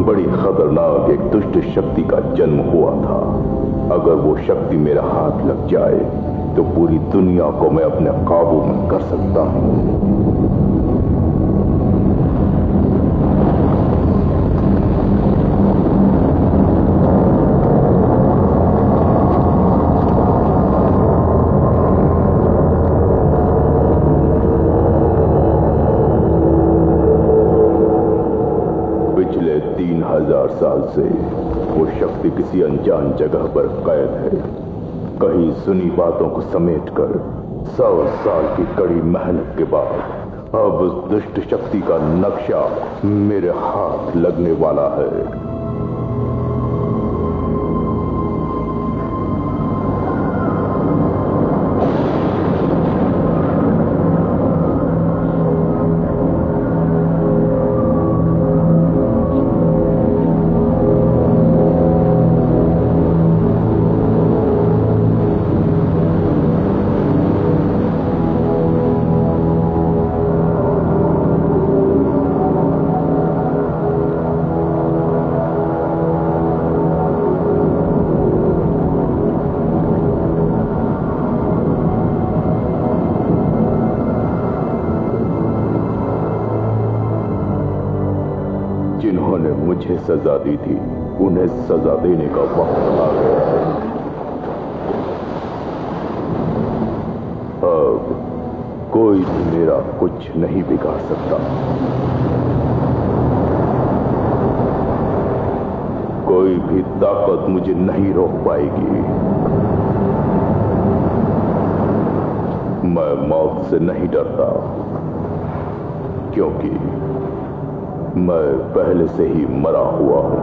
बड़ी खतरनाक एक दुष्ट शक्ति का जन्म हुआ था। अगर वो शक्ति मेरा हाथ लग जाए तो पूरी दुनिया को मैं अपने काबू में कर सकता हूं। पिछले 3000 साल से वो शक्ति किसी अनजान जगह पर कैद है। कहीं सुनी बातों को समेटकर 100 साल की कड़ी मेहनत के बाद अब उस दुष्ट शक्ति का नक्शा मेरे हाथ लगने वाला है। जिन्होंने मुझे सजा दी थी उन्हें सजा देने का वक्त आ गया है। अब कोई भी मेरा कुछ नहीं बिगाड़ सकता। कोई भी ताकत मुझे नहीं रोक पाएगी। मैं मौत से नहीं डरता क्योंकि मैं पहले से ही मरा हुआ हूं।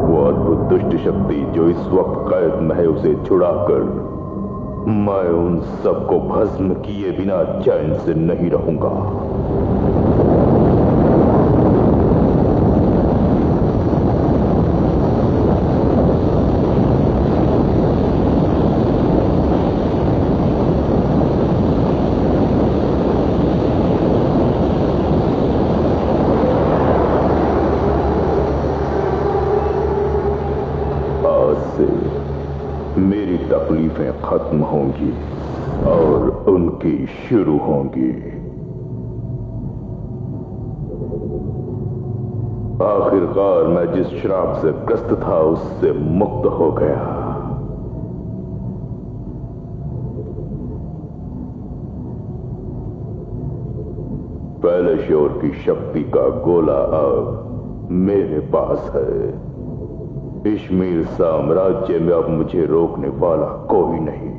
वो अद्भुत दुष्ट शक्ति जो इस वक्त कैद में है उसे छुड़ाकर मैं उन सबको भस्म किए बिना चैन से नहीं रहूंगा। मेरी तकलीफें खत्म होंगी और उनकी शुरू होंगी। आखिरकार मैं जिस श्राप से ग्रस्त था उससे मुक्त हो गया। पहले शोर की शक्ति का गोला अब मेरे पास है। इश्मीर साम्राज्य में अब मुझे रोकने वाला कोई नहीं।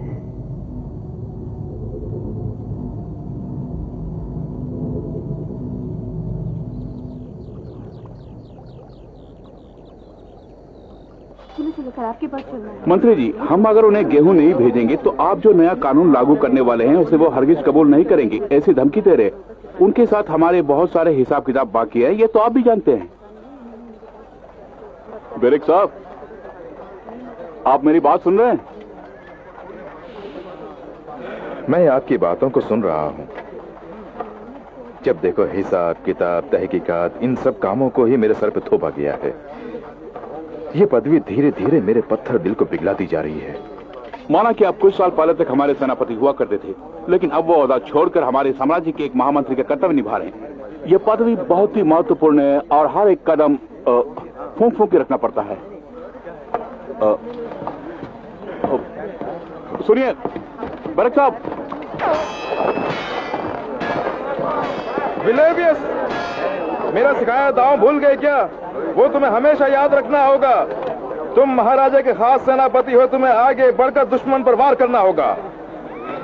आपकी बात सुन रहा है। मंत्री जी, हम अगर उन्हें गेहूं नहीं भेजेंगे तो आप जो नया कानून लागू करने वाले हैं उसे वो हरगिज कबूल नहीं करेंगे, ऐसी धमकी दे रहे। उनके साथ हमारे बहुत सारे हिसाब किताब बाकी है, ये तो आप भी जानते हैं। बेरिक साहब, आप मेरी बात सुन रहे हैं? मैं आपकी बातों को सुन रहा हूं। जब देखो हिसाब किताब तहकीकात इन सब कामों को ही मेरे सर पे थोपा गया है। ये पदवी धीरे धीरे मेरे पत्थर दिल को पिघलाती जा रही है। माना कि आप कुछ साल पहले तक हमारे सेनापति हुआ करते थे, लेकिन अब वो ओहदा छोड़कर हमारे साम्राज्य के एक महामंत्री का कर्तव्य निभा रहे हैं। ये पदवी बहुत ही महत्वपूर्ण है और हर एक कदम फूंक फूंक के रखना पड़ता है। सुनिए बरक साहब। विलेवियस, मेरा सिखाया दांव भूल गए क्या? वो तुम्हें हमेशा याद रखना होगा। तुम महाराजा के खास सेनापति हो, तुम्हें आगे बढ़कर दुश्मन पर वार करना होगा।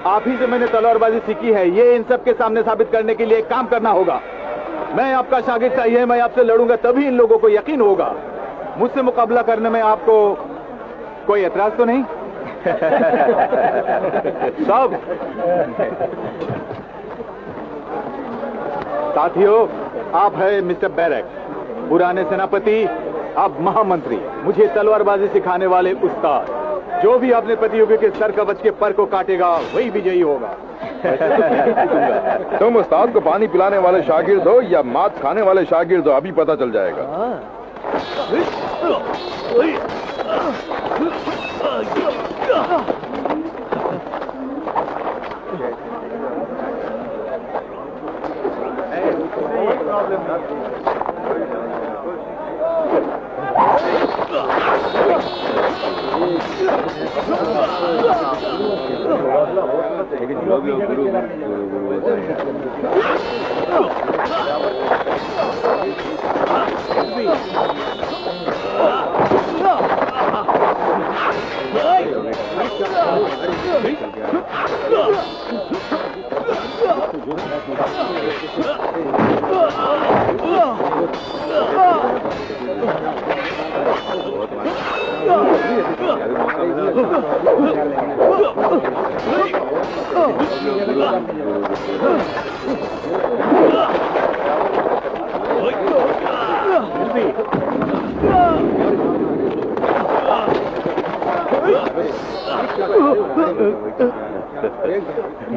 आप ही से मैंने तलवारबाजी सीखी है, ये इन सब के सामने साबित करने के लिए एक काम करना होगा। मैं आपका शागिर्द चाहिए, मैं आपसे लड़ूंगा तभी इन लोगों को यकीन होगा। मुझसे मुकाबला करने में आपको कोई एतराज तो नहीं? साहब, साथियों, आप है मिस्टर बैरक, पुराने सेनापति, अब महामंत्री, मुझे तलवारबाजी सिखाने वाले उस्ताद। जो भी अपने प्रतियोगी के सर कवच के पर को काटेगा वही विजयी होगा। तुम उस्ताद को पानी पिलाने वाले शागिर्द हो या मात खाने वाले शागिर्द हो, अभी पता चल जाएगा।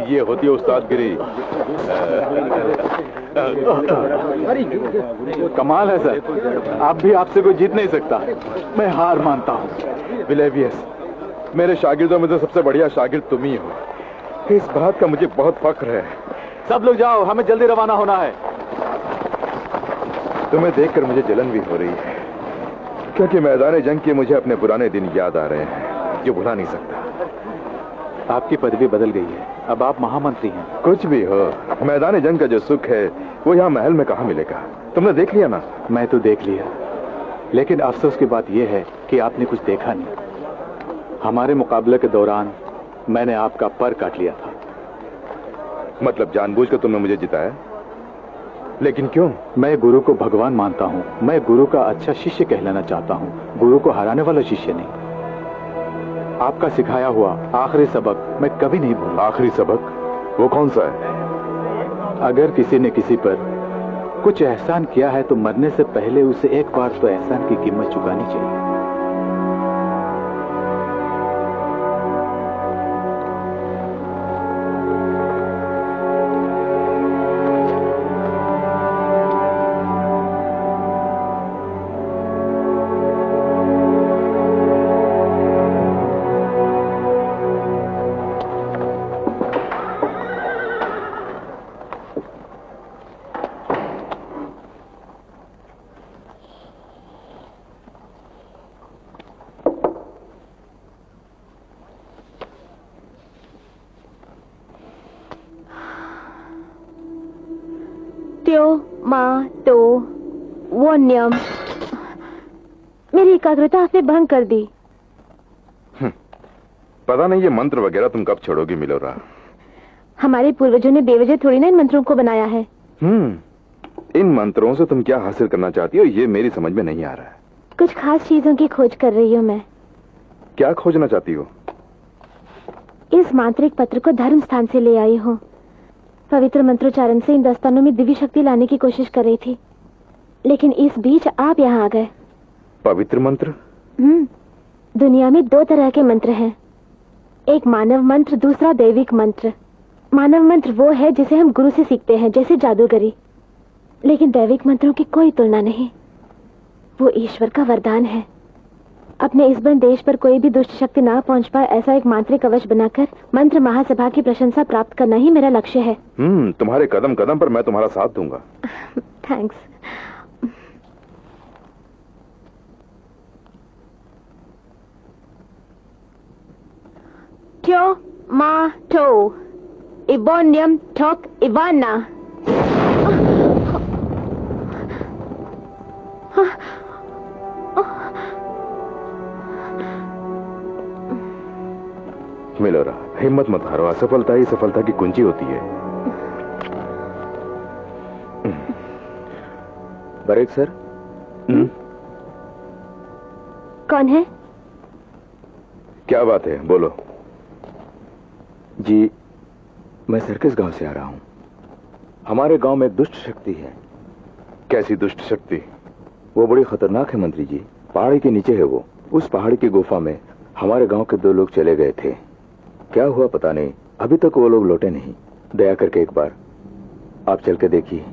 ये होती है उस्तादगिरी। कमाल है सर, आप भी आपसे कोई जीत नहीं सकता। मैं हार मानता हूँ। विलेवियस, मेरे शागिर्दों में तो सबसे बढ़िया शागिर्द तुम ही हो। इस बात का मुझे बहुत फख्र है। सब लोग जाओ, हमें जल्दी रवाना होना है। तुम्हें देखकर मुझे जलन भी हो रही है, क्योंकि मैदान जंग के मुझे अपने पुराने दिन याद आ रहे हैं जो भुला नहीं सकता। आपकी पदवी बदल गई है, अब आप महामंत्री हैं। कुछ भी हो, मैदान जंग का जो सुख है वो यहाँ महल में कहाँ मिलेगा। तुमने देख लिया ना? मैं तो देख लिया, लेकिन अफसोस की बात यह है कि आपने कुछ देखा नहीं। हमारे मुकाबले के दौरान मैंने आपका पर काट लिया था। मतलब जानबूझकर तुमने मुझे जिताया? लेकिन क्यों? मैं गुरु को भगवान मानता हूँ। मैं गुरु का अच्छा शिष्य कहलाना चाहता हूँ, गुरु को हराने वाला शिष्य नहीं। आपका सिखाया हुआ आखिरी सबक मैं कभी नहीं भूलूंगा। आखिरी सबक? वो कौन सा है? अगर किसी ने किसी पर कुछ एहसान किया है तो मरने से पहले उसे एक बार तो एहसान की कीमत चुकानी चाहिए। वो नियम, मेरी एकाग्रता आपने भंग कर दी। पता नहीं ये मंत्र वगैरह तुम कब छोड़ोगी मिलोरा। हमारे पूर्वजों ने बेवजह थोड़ी ना इन मंत्रों को बनाया है। इन मंत्रों से तुम क्या हासिल करना चाहती हो ये मेरी समझ में नहीं आ रहा है। कुछ खास चीजों की खोज कर रही हूँ मैं। क्या खोजना चाहती हो? इस मांत्रिक पत्र को धर्म स्थान से ले आई हूँ। पवित्र मंत्रोच्चारण से इन दस्तानों में दिव्य शक्ति लाने की कोशिश कर रही थी, लेकिन इस बीच आप यहाँ आ गए। पवित्र मंत्र? दुनिया में दो तरह के मंत्र हैं, एक मानव मंत्र, दूसरा दैविक मंत्र। मानव मंत्र वो है जिसे हम गुरु से सीखते हैं, जैसे जादूगरी, लेकिन दैविक मंत्रों की कोई तुलना नहीं। वो ईश्वर का वरदान है। अपने इस बंद देश पर कोई भी दुष्ट शक्ति ना पहुंच पाए ऐसा एक मांत्रिक कवच बनाकर मंत्र महासभा की प्रशंसा प्राप्त करना ही मेरा लक्ष्य है। तुम्हारे कदम कदम पर मैं तुम्हारा साथ दूंगा। Thanks. Tio ma to Ibonium tok Ivana। मिलोरा, हिम्मत मत हारो। असफलता ही सफलता की कुंजी होती है। Break sir. कौन है? क्या बात है, बोलो। जी, मैं सर्कस गांव से आ रहा हूं। हमारे गांव में दुष्ट शक्ति है। कैसी दुष्ट शक्ति? वो बड़ी खतरनाक है मंत्री जी। पहाड़ी के नीचे है वो। उस पहाड़ी की गुफा में हमारे गांव के 2 लोग चले गए थे, क्या हुआ पता नहीं, अभी तक वो लोग लौटे नहीं। दया करके एक बार आप चल के देखिए।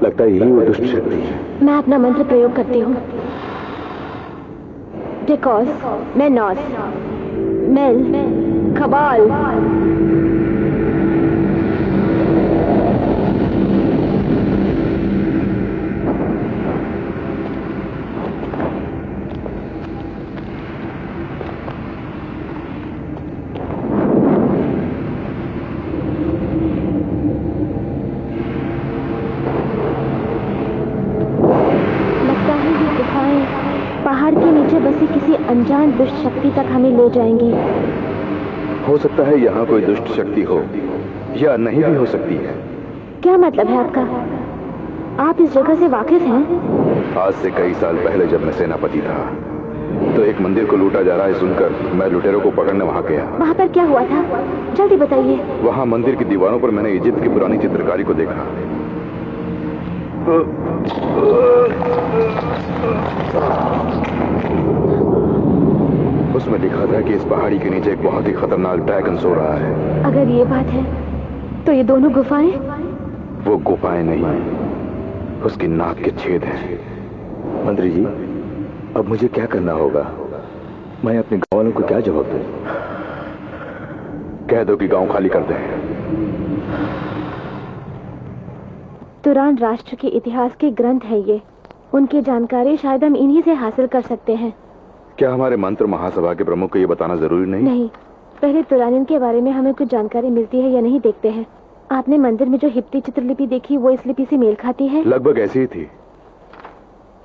लगता है यही वो दुष्ट शक्ति है। मैं अपना मंत्र प्रयोग करती हूँ। टेकॉस, मेनॉस, मेल, खबाल। पहाड़ के नीचे बसी किसी अनजान दुष्ट शक्ति तक हमें ले जाएंगी। हो सकता है यहाँ कोई दुष्ट शक्ति हो, या नहीं भी हो सकती है। क्या मतलब है आपका? आप इस जगह से वाकिफ हैं? आज से कई साल पहले जब मैं सेनापति था, तो एक मंदिर को लूटा जा रहा है सुनकर मैं लुटेरों को पकड़ने वहाँ गया। वहाँ पर क्या हुआ था? जल्दी बताइए। वहाँ मंदिर की दीवारों पर मैंने इजिप्ट की पुरानी चित्रकारी को देखा। उसमें लिखा था कि इस पहाड़ी के नीचे एक बहुत ही खतरनाक ड्रैगन सो रहा है। अगर ये बात है तो ये दोनों गुफाएं? वो गुफाएं नहीं, उसकी नाक के छेद हैं। मंत्री जी, अब मुझे क्या करना होगा? मैं अपने गांव वालों को क्या जवाब दूं? कह दो कि गांव खाली कर दें। तुरान राष्ट्र के इतिहास के ग्रंथ है ये, उनकी जानकारी शायद हम इन्हीं से हासिल कर सकते हैं। क्या हमारे मंत्र महासभा के प्रमुख को ये बताना जरूरी नहीं? नहीं, पहले तुरानिन के बारे में हमें कुछ जानकारी मिलती है या नहीं देखते हैं। आपने मंदिर में जो हिप्ती चित्रलिपि देखी वो इस लिपि से मेल खाती है? लगभग ऐसी ही थी।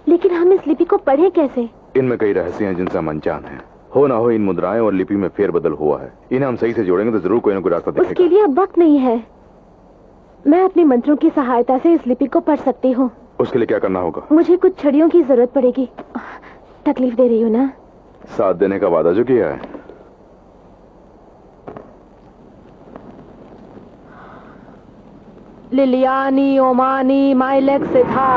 लेकिन हम इस लिपि को पढ़े कैसे? इनमें कई रहस्य हैं जिनसे हम अनजान हैं। हो ना हो इन मुद्राएं और लिपि में फेरबदल हुआ है। इन्हें हम सही से जोड़ेंगे तो जरूर कोई ना कोई रास्ता दिखेगा। उसके लिए अब वक्त नहीं है। मैं अपने मंत्रों की सहायता से इस लिपि को पढ़ सकती हूँ। उसके लिए क्या करना होगा? मुझे कुछ छड़ियों की जरूरत पड़ेगी। तकलीफ दे रही हूँ ना? साथ देने का वादा जो किया है। लिलियानी ओमानी माइलेक से था।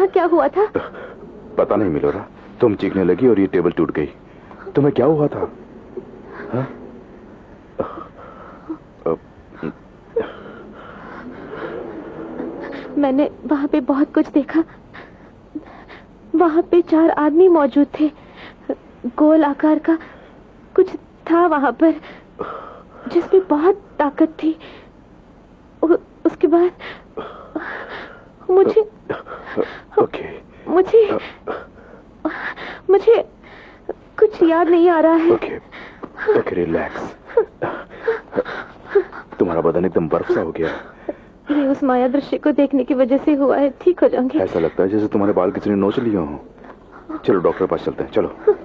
क्या हुआ था? पता नहीं मिलोरा, तुम चीखने लगी और ये टेबल टूट गई। तुम्हें क्या हुआ था? हा? मैंने वहां पे बहुत कुछ देखा। वहां पे 4 आदमी मौजूद थे। गोल आकार का कुछ था वहां पर जिसमें बहुत ताकत थी। उसके बाद मुझे कुछ याद नहीं आ रहा है। Okay, relax. तुम्हारा बदन एकदम बर्फ सा हो गया। ये उस माया दृश्य को देखने की वजह से हुआ है। ठीक हो जाऊंगी। ऐसा लगता है जैसे तुम्हारे बाल किसी ने नोच लिए हों। चलो डॉक्टर के पास चलते हैं, चलो।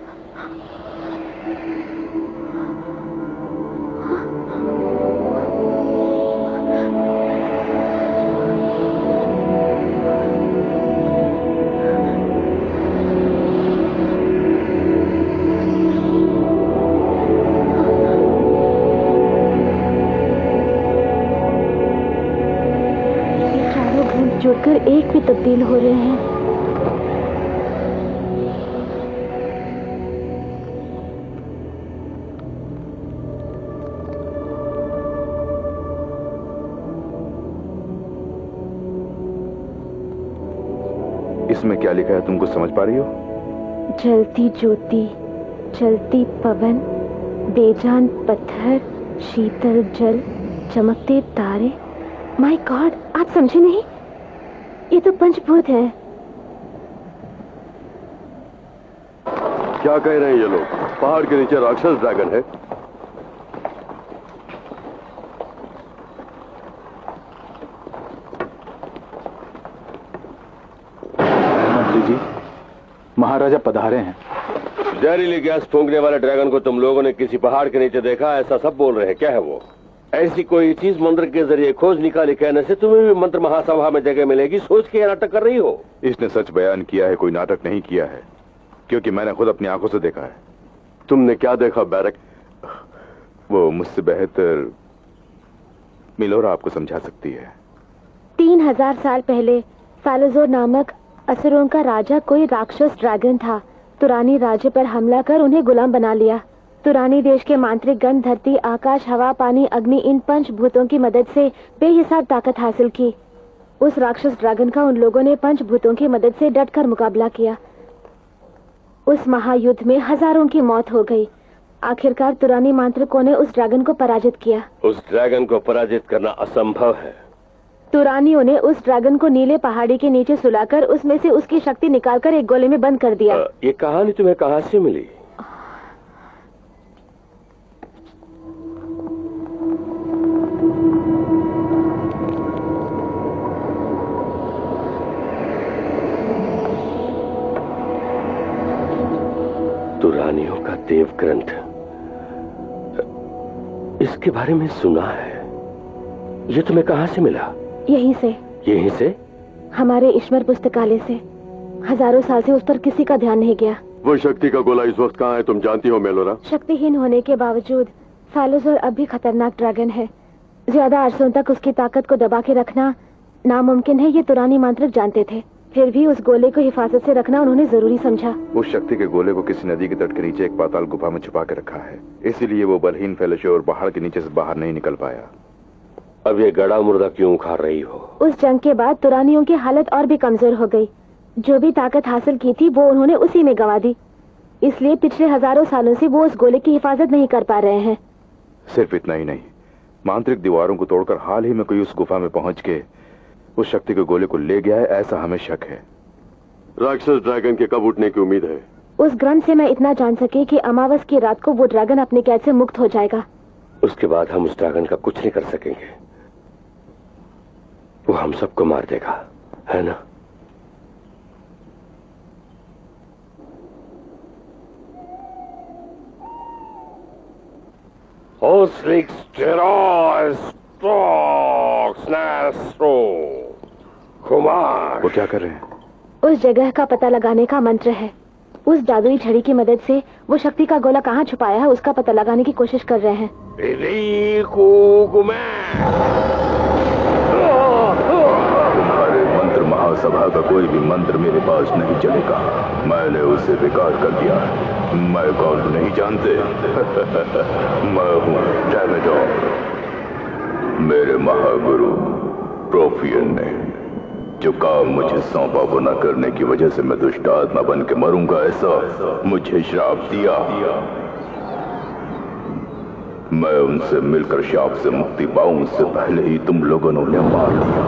जुड़कर एक भी तब्दील हो रहे हैं। इस इसमें क्या लिखा है तुमको समझ पा रही हो? जलती ज्योति, चलती पवन, बेजान पत्थर, शीतल जल, चमकते तारे। माय गॉड, आप समझे नहीं? ये तो पंचभूत है। क्या कह रहे हैं ये लोग? पहाड़ के नीचे राक्षस ड्रैगन है। मंत्री जी, महाराजा पधारे हैं। जहरीली गैस फूंकने वाले ड्रैगन को तुम लोगों ने किसी पहाड़ के नीचे देखा, ऐसा सब बोल रहे हैं। क्या है वो? ऐसी कोई चीज मंत्र के जरिए खोज निकाली कहने से तुम्हें भी मंत्र महासभा में जगह मिलेगी, सोच के नाटक कर रही हो। इसने सच बयान किया है, कोई नाटक नहीं किया है, क्योंकि मैंने खुद अपनी आंखों से देखा है। तुमने क्या देखा बैरक? वो मुझसे बेहतर मिलोरा आपको समझा सकती है। 3000 साल पहले फालोजोर नामक असुरों का राजा कोई राक्षस ड्रैगन था। तुरानी राज्य पर हमला कर उन्हें गुलाम बना लिया। तुरानी देश के मांत्रिक गण धरती, आकाश, हवा, पानी, अग्नि, इन पंचभूतों की मदद से बेहिसाब ताकत हासिल की। उस राक्षस ड्रैगन का उन लोगों ने पंचभूतों की मदद से डटकर मुकाबला किया। उस महायुद्ध में हजारों की मौत हो गई। आखिरकार तुरानी मांत्रिकों ने उस ड्रैगन को पराजित किया। उस ड्रैगन को पराजित करना असंभव है। तुरानियों ने उस ड्रैगन को नीले पहाड़ी के नीचे सुलाकर उसमें से उसकी शक्ति निकालकर एक गोले में बंद कर दिया। ये कहानी तुम्हें कहां से मिली? तुरानियों का देव ग्रंथ, इसके बारे में सुना है। ये तुम्हें कहां से मिला? यहीं से। यहीं से? हमारे ईश्वर पुस्तकालय से। हजारों साल से उस पर किसी का ध्यान नहीं गया। वो शक्ति का गोला इस वक्त कहाँ है तुम जानती हो मेलोरा? शक्तिहीन होने के बावजूद फालोजोर अब भी खतरनाक ड्रैगन है। ज्यादा अरसों तक उसकी ताकत को दबा के रखना नामुमकिन है, ये तुरानी मांत्रिक जानते थे। फिर भी उस गोले को हिफाजत से रखना उन्होंने जरूरी समझा। उस शक्ति के गोले को किसी नदी के तट के नीचे एक पाताल गुफा में छुपा के रखा है, इसीलिए वो बलहीन फेलोशोर पहाड़ के नीचे से बाहर नहीं निकल पाया। अब ये गड़ा मुर्दा क्यों उखाड़ रही हो? उस जंग के बाद तुरानियों की हालत और भी कमजोर हो गई। जो भी ताकत हासिल की थी वो उन्होंने उसी में गंवा दी। इसलिए पिछले हजारों सालों से वो उस गोले की हिफाजत नहीं कर पा रहे हैं। सिर्फ इतना ही नहीं, मांत्रिक दीवारों को तोड़कर हाल ही में कोई उस गुफा में पहुंच के उस शक्ति के गोले को ले गया है, ऐसा हमें शक है। राक्षस ड्रैगन के कब उठने की उम्मीद है? उस ग्रंथ से मैं इतना जान सके कि अमावस की रात को वो ड्रैगन अपने कैद से मुक्त हो जाएगा। उसके बाद हम उस ड्रैगन का कुछ नहीं कर सकेंगे। वो हम सबको मार देगा, है ना? वो क्या कर रहे हैं? उस जगह का पता लगाने का मंत्र है। उस जादुई छड़ी की मदद से वो शक्ति का गोला कहाँ छुपाया है उसका पता लगाने की कोशिश कर रहे हैं। तुम्हारे मंत्र महासभा का कोई भी मंत्र मेरे पास नहीं चलेगा। मैंने उसे बेकार कर दिया। मैं कौन नहीं जानते? मैं हूँ डैमेडोर। मेरे महागुरु प्रोफियन ने जो काम मुझे सौंपा वो न करने की वजह से मैं दुष्ट आत्मा बन के मरूंगा, ऐसा मुझे श्राप दिया। मैं उनसे मिलकर शाप से मुक्ति पाऊं उससे पहले ही तुम लोगों ने उन्हें मार दिया।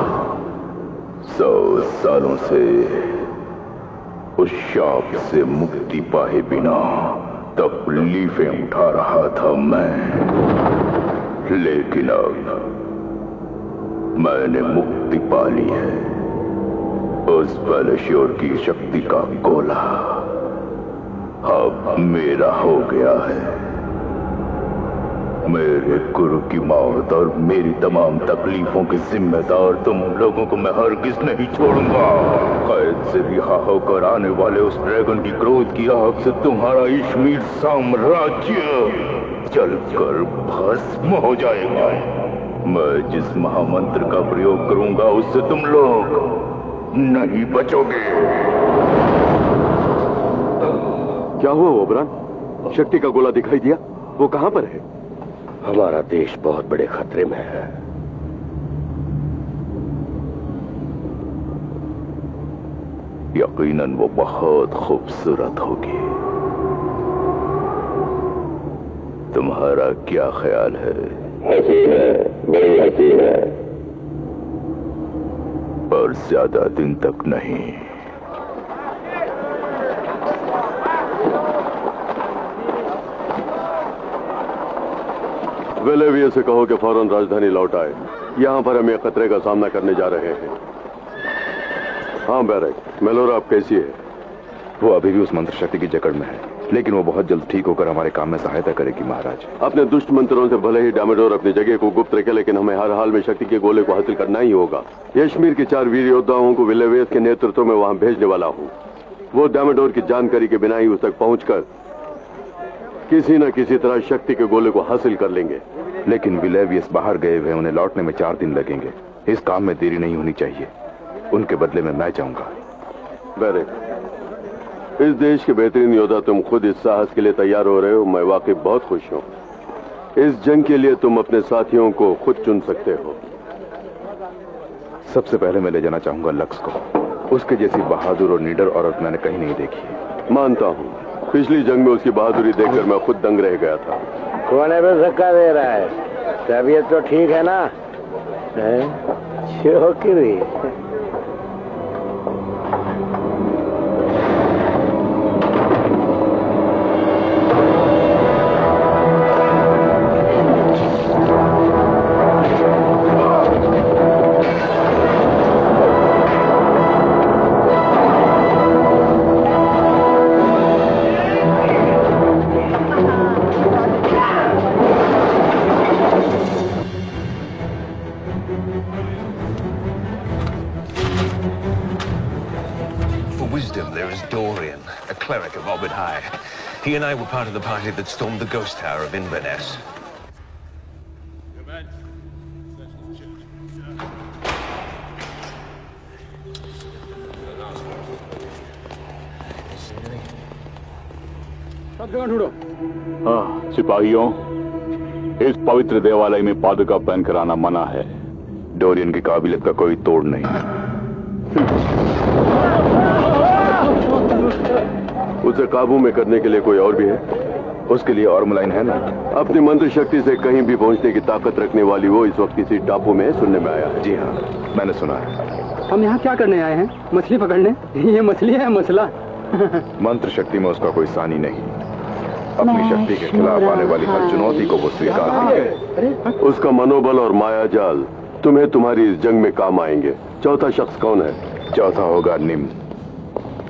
100 सालों से उस शाप से मुक्ति पाए बिना तकलीफें उठा रहा था मैं, लेकिन अब मैंने मुक्ति पा ली है। उस फेलोशोर की शक्ति का गोला अब मेरा हो गया है। मेरे गुरु की मौत और मेरी तमाम तकलीफों की जिम्मेदार तुम लोगों को मैं हरगिज नहीं छोड़ूंगा। कैद से रिहा होकर आने वाले उस ड्रैगन की क्रोध की आग से तुम्हारा इश्मीर साम्राज्य जलकर भस्म हो जाएगा। मैं जिस महामंत्र का प्रयोग करूंगा उससे तुम लोग नहीं बचोगे। क्या हुआ ओबरान? शक्ति का गोला दिखाई दिया? वो कहां पर है? हमारा देश बहुत बड़े खतरे में है। यकीनन वो बहुत खूबसूरत होगी। तुम्हारा क्या ख्याल है? हंसी है, बड़ी हंसी है, पर ज्यादा दिन तक नहीं। वेलेविया से कहो कि फौरन राजधानी लौट आए। यहाँ पर हम एक खतरे का सामना करने जा रहे हैं। हाँ बैरक, मेलोरा अब कैसी है? वो अभी भी उस मंत्र शक्ति की जकड़ में है, लेकिन वो बहुत जल्द ठीक होकर हमारे काम में सहायता करेगी महाराज। अपने दुष्ट मंत्रों से भले ही डामेडोर अपनी जगह को गुप्त रखे, लेकिन हमें हर हाल में शक्ति के गोले को हासिल करना ही होगा। यशमीर के 4 वीर योद्धाओं को विलेवियस के नेतृत्व में वहां भेजने वाला हूँ। वो डामेडोर की जानकारी के बिना ही उस तक पहुंचकर किसी न किसी तरह शक्ति के गोले को हासिल कर लेंगे। लेकिन विलेवियस बाहर गए हुए, उन्हें लौटने में 4 दिन लगेंगे। इस काम में देरी नहीं होनी चाहिए। उनके बदले में मैं चाहूंगा। बैरक, इस देश के बेहतरीन योद्धा तुम खुद इस साहस के लिए तैयार हो रहे हो, मैं वाकई बहुत खुश हूँ। इस जंग के लिए तुम अपने साथियों को खुद चुन सकते हो। सबसे पहले मैं ले जाना चाहूंगा लक्स को। उसके जैसी बहादुर और निडर औरत मैंने कहीं नहीं देखी। मानता हूँ, पिछली जंग में उसकी बहादुरी देखकर मैं खुद दंग रह गया था। कोने पे धक्का दे रहा है? तबीयत तो ठीक है ना? छोकरी He and I were part of the party that stormed the ghost tower of Inverness. हाँ सिपाहियों, इस पवित्र देवालय में पादुका पहन कर आना मना है। डोरियन की काबिलियत का कोई तोड़ नहीं। उसे काबू में करने के लिए कोई और भी है? उसके लिए और मुलायन है ना? अपनी मंत्र शक्ति से कहीं भी पहुंचने की ताकत रखने वाली वो इस वक्त किसी टापू में सुनने में आया है। जी हाँ, मैंने सुना है। हम यहाँ क्या करने आए हैं? मछली पकड़ने? ये मछली है मसला। मंत्र शक्ति में उसका कोई सानी नहीं। अपनी शक्ति के खिलाफ आने वाली हर चुनौती को वो स्वीकार है। उसका मनोबल और माया जाल तुम्हें तुम्हारी इस जंग में काम आएंगे। चौथा शख्स कौन है? चौथा होगा निम,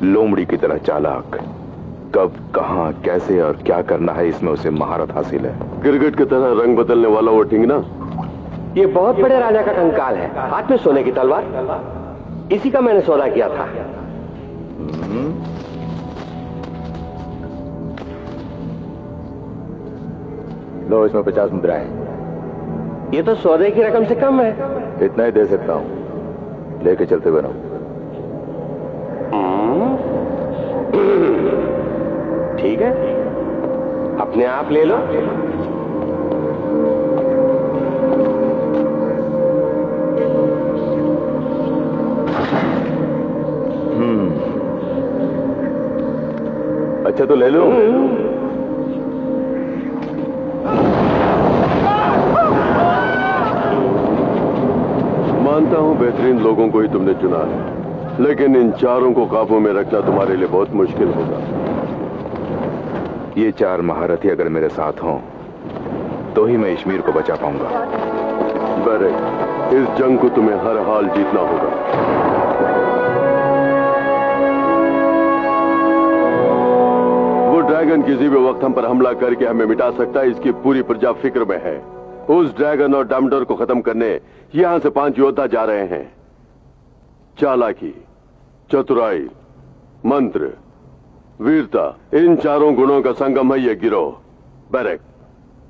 लोमड़ी की तरह चालाक। कब, कहां, कैसे और क्या करना है, इसमें उसे महारत हासिल है। गिरगिट की तरह रंग बदलने वाला वो ठिंगना। ये बहुत बड़े राजा का कंकाल है, हाथ में सोने की तलवार। इसी का मैंने सौदा किया था। लो, इसमें 50 मुद्राएं। ये तो सौदे की रकम से कम है। इतना ही दे सकता हूं, लेके चलते हुए रहो। ठीक है, अपने आप ले लो। अच्छा तो ले लो। मानता हूं बेहतरीन लोगों को ही तुमने चुना है, लेकिन इन चारों को काबू में रखना तुम्हारे लिए बहुत मुश्किल होगा। ये 4 महारथी अगर मेरे साथ हों तो ही मैं इश्मीर को बचा पाऊंगा। बैरक, इस जंग को तुम्हें हर हाल जीतना होगा। वो ड्रैगन किसी भी वक्त हम पर हमला करके हमें मिटा सकता है, इसकी पूरी प्रजा फिक्र में है। उस ड्रैगन और डामडोर को खत्म करने यहां से 5 योद्धा जा रहे हैं। चालाकी, चतुराई, मंत्र, वीरता, इन चारों गुणों का संगम है ये गिरोह। बैरक,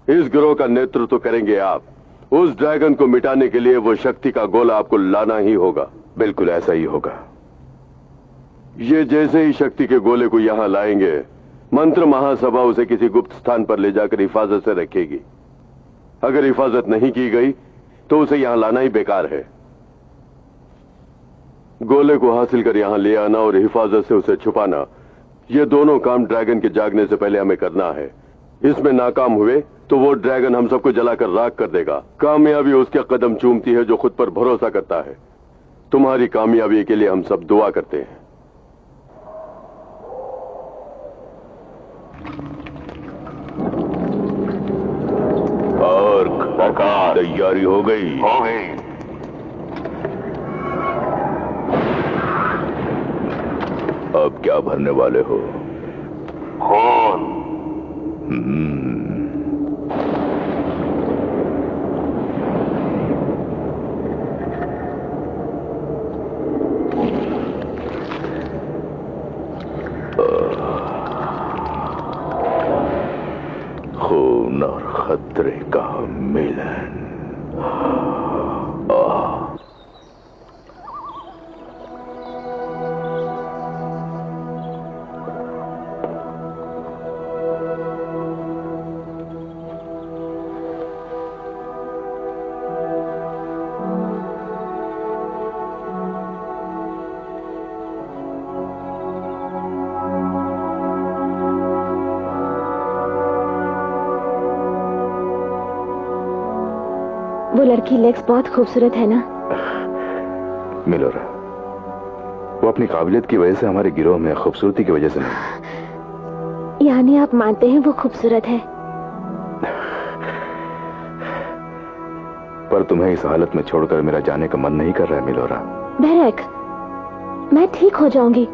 इस गिरोह का नेतृत्व करेंगे आप। उस ड्रैगन को मिटाने के लिए वो शक्ति का गोला आपको लाना ही होगा। बिल्कुल ऐसा ही होगा। ये जैसे ही शक्ति के गोले को यहां लाएंगे, मंत्र महासभा उसे किसी गुप्त स्थान पर ले जाकर हिफाजत से रखेगी। अगर हिफाजत नहीं की गई तो उसे यहां लाना ही बेकार है। गोले को हासिल कर यहाँ ले आना और हिफाजत से उसे छुपाना, ये दोनों काम ड्रैगन के जागने से पहले हमें करना है। इसमें नाकाम हुए तो वो ड्रैगन हम सबको जलाकर राख कर देगा। कामयाबी उसके कदम चूमती है जो खुद पर भरोसा करता है। तुम्हारी कामयाबी के लिए हम सब दुआ करते हैं। और तैयारी हो गई? हो गई। अब क्या भरने वाले हो? खून। खून और खतरे का मिलन। वो लड़की लेक्स बहुत खूबसूरत है ना? मिलोरा, वो अपनी काबिलियत की वजह से हमारे गिरोह में, खूबसूरती की वजह से नहीं। यानी आप मानते हैं वो खूबसूरत है? पर तुम्हें इस हालत में छोड़कर मेरा जाने का मन नहीं कर रहा है मिलोरा। बेरेक, मैं ठीक हो जाऊंगी,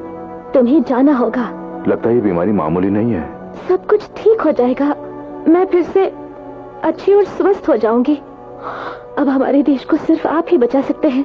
तुम्हें जाना होगा। लगता है ये बीमारी मामूली नहीं है। सब कुछ ठीक हो जाएगा, मैं फिर से अच्छी और स्वस्थ हो जाऊंगी। अब हमारे देश को सिर्फ आप ही बचा सकते हैं।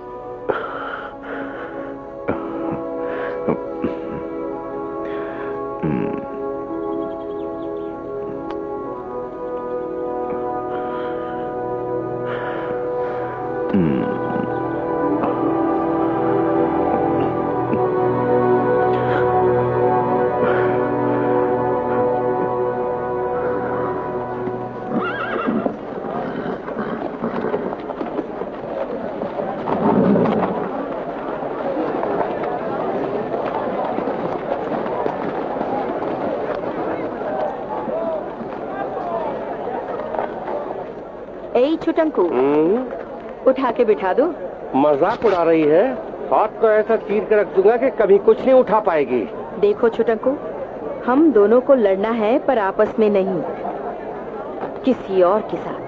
छुटंकू, उठा के बिठा दो। मजाक उड़ा रही है? हाथ तो ऐसा चीर के रख दूंगा कि कभी कुछ नहीं उठा पाएगी। देखो छुटंकू, हम दोनों को लड़ना है पर आपस में नहीं, किसी और के साथ।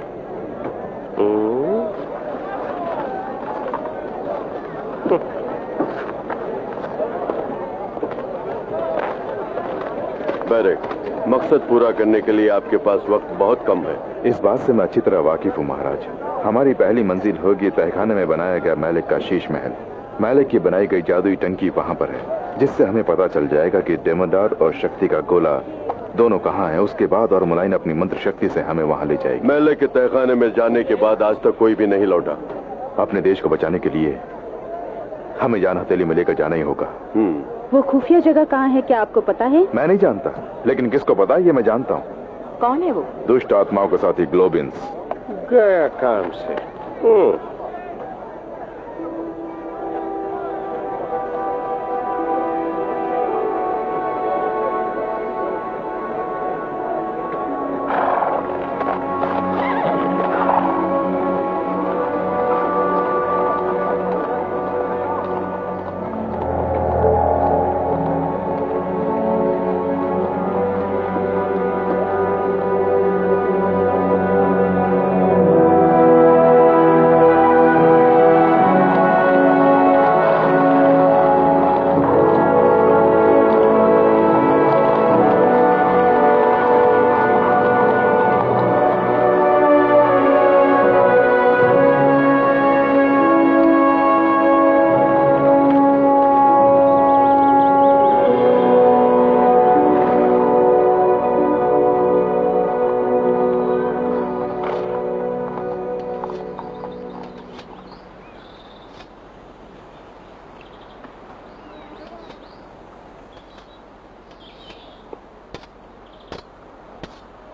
बैरक, मकसद पूरा करने के लिए आपके पास वक्त बहुत कम है। इस बात से मैं अच्छी तरह वाकिफ हूँ महाराज। हमारी पहली मंजिल होगी तहखाने में बनाया गया मैलिक का शीश महल। मैलिक की बनाई गई जादुई टंकी वहाँ पर है, जिससे हमें पता चल जाएगा कि डेमोदार और शक्ति का गोला दोनों कहाँ हैं। उसके बाद और मुलायन अपनी मंत्र शक्ति से हमें वहाँ ले जाएगी। मैलिक के तहखाने में जाने के बाद आज तक कोई भी नहीं लौटा। अपने देश को बचाने के लिए हमें जान हथेली में लेकर जाना ही होगा। वो खुफिया जगह कहाँ है, क्या आपको पता है? मैं नहीं जानता, लेकिन किसको पता है ये मैं जानता हूँ। कौन है वो? दुष्ट आत्माओं के साथी ग्लोबिन्स। गया काम से।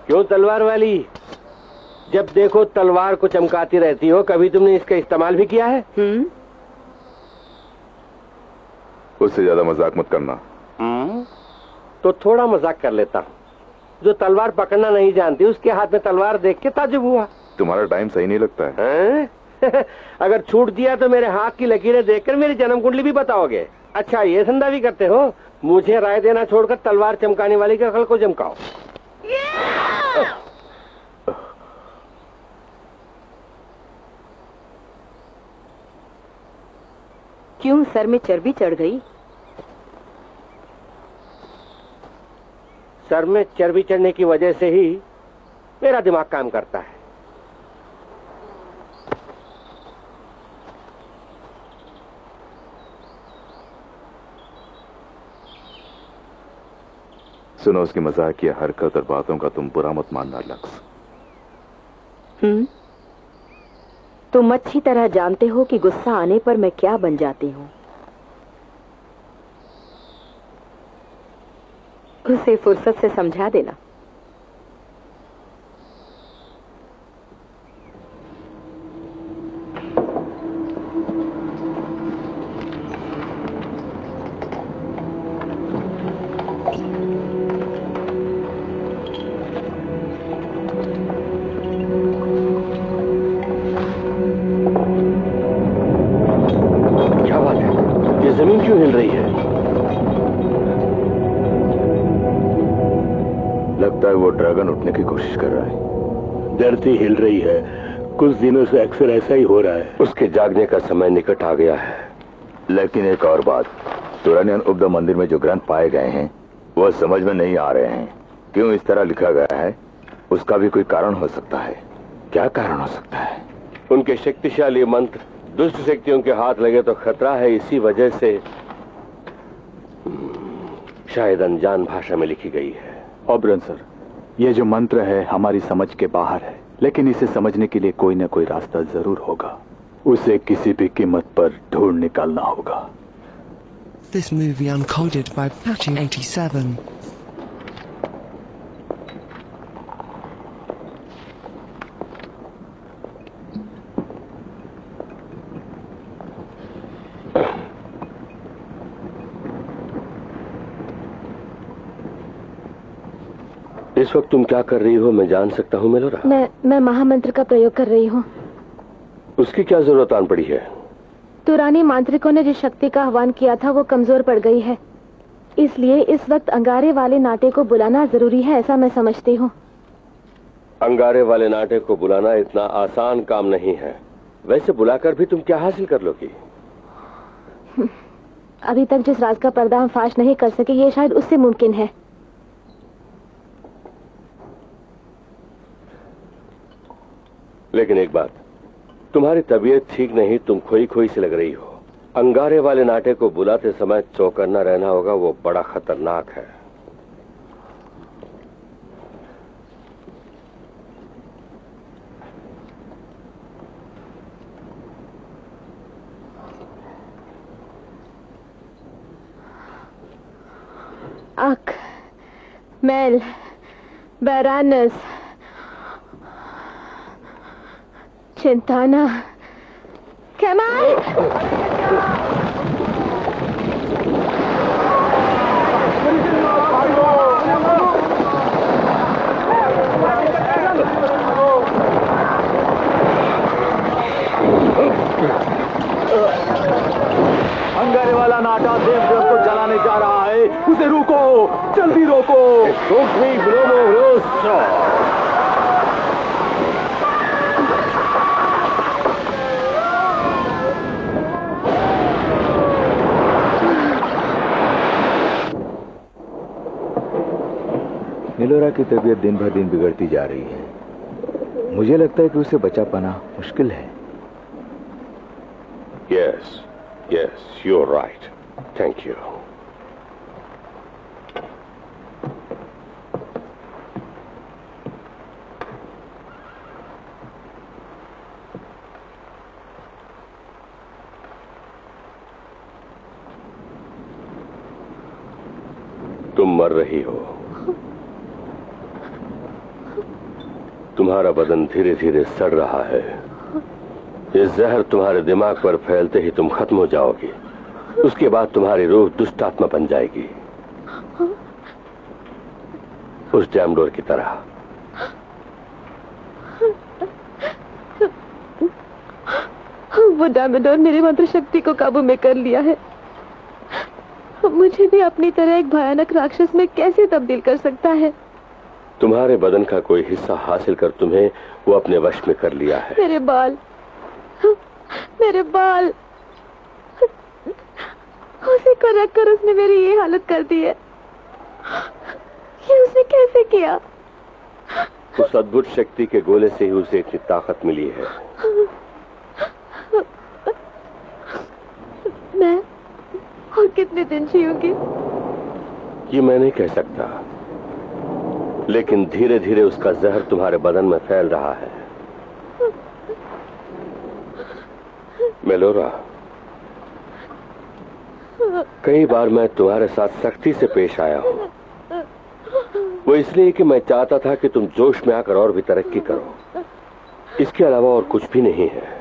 क्यों तलवार वाली, जब देखो तलवार को चमकाती रहती हो, कभी तुमने इसका इस्तेमाल भी किया है? उससे ज्यादा मजाक मत करना। तो थोड़ा मजाक कर लेता हूँ। जो तलवार पकड़ना नहीं जानती उसके हाथ में तलवार देख के ताजुब हुआ। तुम्हारा टाइम सही नहीं लगता है? अगर छूट दिया तो मेरे हाथ की लकीरें देखकर मेरी जन्म कुंडली भी बताओगे। अच्छा, ये धंधा भी करते हो? मुझे राय देना छोड़कर तलवार चमकाने वाली की अकल को चमकाओ। क्यों, सर में चर्बी चढ़ गई? सर में चर्बी चढ़ने की वजह से ही मेरा दिमाग काम करता है। सुनो, उसकी मजाकिया हरकत और बातों का तुम बुरा मत मानना लक्स। तुम अच्छी तरह जानते हो कि गुस्सा आने पर मैं क्या बन जाती हूँ। उसे फुर्सत से समझा देना। क्या बात है? ये जमीन क्यों हिल रही है? लगता है वो ड्रैगन उठने की कोशिश कर रहा है। धरती हिल रही है। कुछ दिनों से अक्सर ऐसा ही हो रहा है। उसके जागने का समय निकट आ गया है। लेकिन एक और बात, तुरानियन उब्दा मंदिर में जो ग्रंथ पाए गए हैं वह समझ में नहीं आ रहे हैं। क्यों इस तरह लिखा गया है, उसका भी कोई कारण हो सकता है। क्या कारण हो सकता है? उनके शक्तिशाली मंत्र दुष्ट शक्तियों के हाथ लगे तो खतरा है। इसी वजह से शायद अनजान भाषा में लिखी गई है। ओबरन सर, ये जो मंत्र है हमारी समझ के बाहर है, लेकिन इसे समझने के लिए कोई ना कोई रास्ता जरूर होगा। उसे किसी भी कीमत पर ढूंढ निकालना होगा। This movie uncoded by Patching 87. इस वक्त तुम क्या कर रही हो, मैं जान सकता हूँ मेलोरा? मैं महामंत्र का प्रयोग कर रही हूँ। उसकी क्या जरूरत आन पड़ी है? तुरानी मांत्रिकों ने जिस शक्ति का आह्वान किया था वो कमजोर पड़ गई है, इसलिए इस वक्त अंगारे वाले नाटे को बुलाना जरूरी है, ऐसा मैं समझती हूँ। अंगारे वाले नाटे को बुलाना इतना आसान काम नहीं है। वैसे बुलाकर भी तुम क्या हासिल कर लोगी? अभी तक जिस राज का पर्दा हम फाश नहीं कर सके, ये शायद उससे मुमकिन है। लेकिन एक बात, तुम्हारी तबीयत ठीक नहीं, तुम खोई खोई से लग रही हो। अंगारे वाले नाटे को बुलाते समय चौकन्ना रहना होगा, वो बड़ा खतरनाक है। अक, मेल, बैरानस, चिंताना, कमाल। अंगारे वाला नाटा देवदेव को जलाने जा रहा है, उसे रोको, जल्दी रोको। मेलोरा की तबीयत दिन भर दिन बिगड़ती जा रही है। मुझे लगता है कि उसे बचा पाना मुश्किल है। Yes, yes, you are right. Thank you. तुम मर रही हो। तुम्हारा बदन धीरे धीरे सड़ रहा है। ये जहर तुम्हारे दिमाग पर फैलते ही तुम खत्म हो जाओगी। उसके बाद तुम्हारी रूह दुष्ट आत्मा बन जाएगी, उस डैमडोर की तरह। वो डैमडोर मेरी मंत्र शक्ति को काबू में कर लिया है। मुझे भी अपनी तरह एक भयानक राक्षस में कैसे तब्दील कर सकता है? तुम्हारे बदन का कोई हिस्सा हासिल कर तुम्हें वो अपने वश में कर लिया है। मेरे बाल, मेरे बाल, उसी को रखकर उसने मेरी ये हालत कर दी है। ये उसने कैसे किया? उस अद्भुत शक्ति के गोले से ही उसे इतनी ताकत मिली है। मैं और कितने दिन जीऊंगी? ये मैं नहीं कह सकता, लेकिन धीरे धीरे उसका जहर तुम्हारे बदन में फैल रहा है। मेलोरा, कई बार मैं तुम्हारे साथ सख्ती से पेश आया हूं, वो इसलिए कि मैं चाहता था कि तुम जोश में आकर और भी तरक्की करो। इसके अलावा और कुछ भी नहीं है।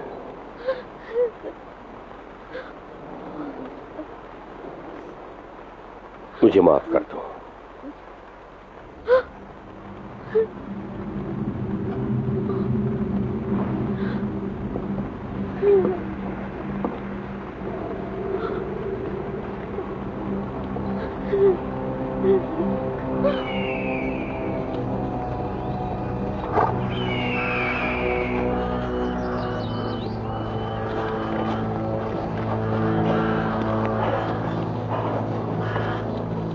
मुझे माफ कर दो।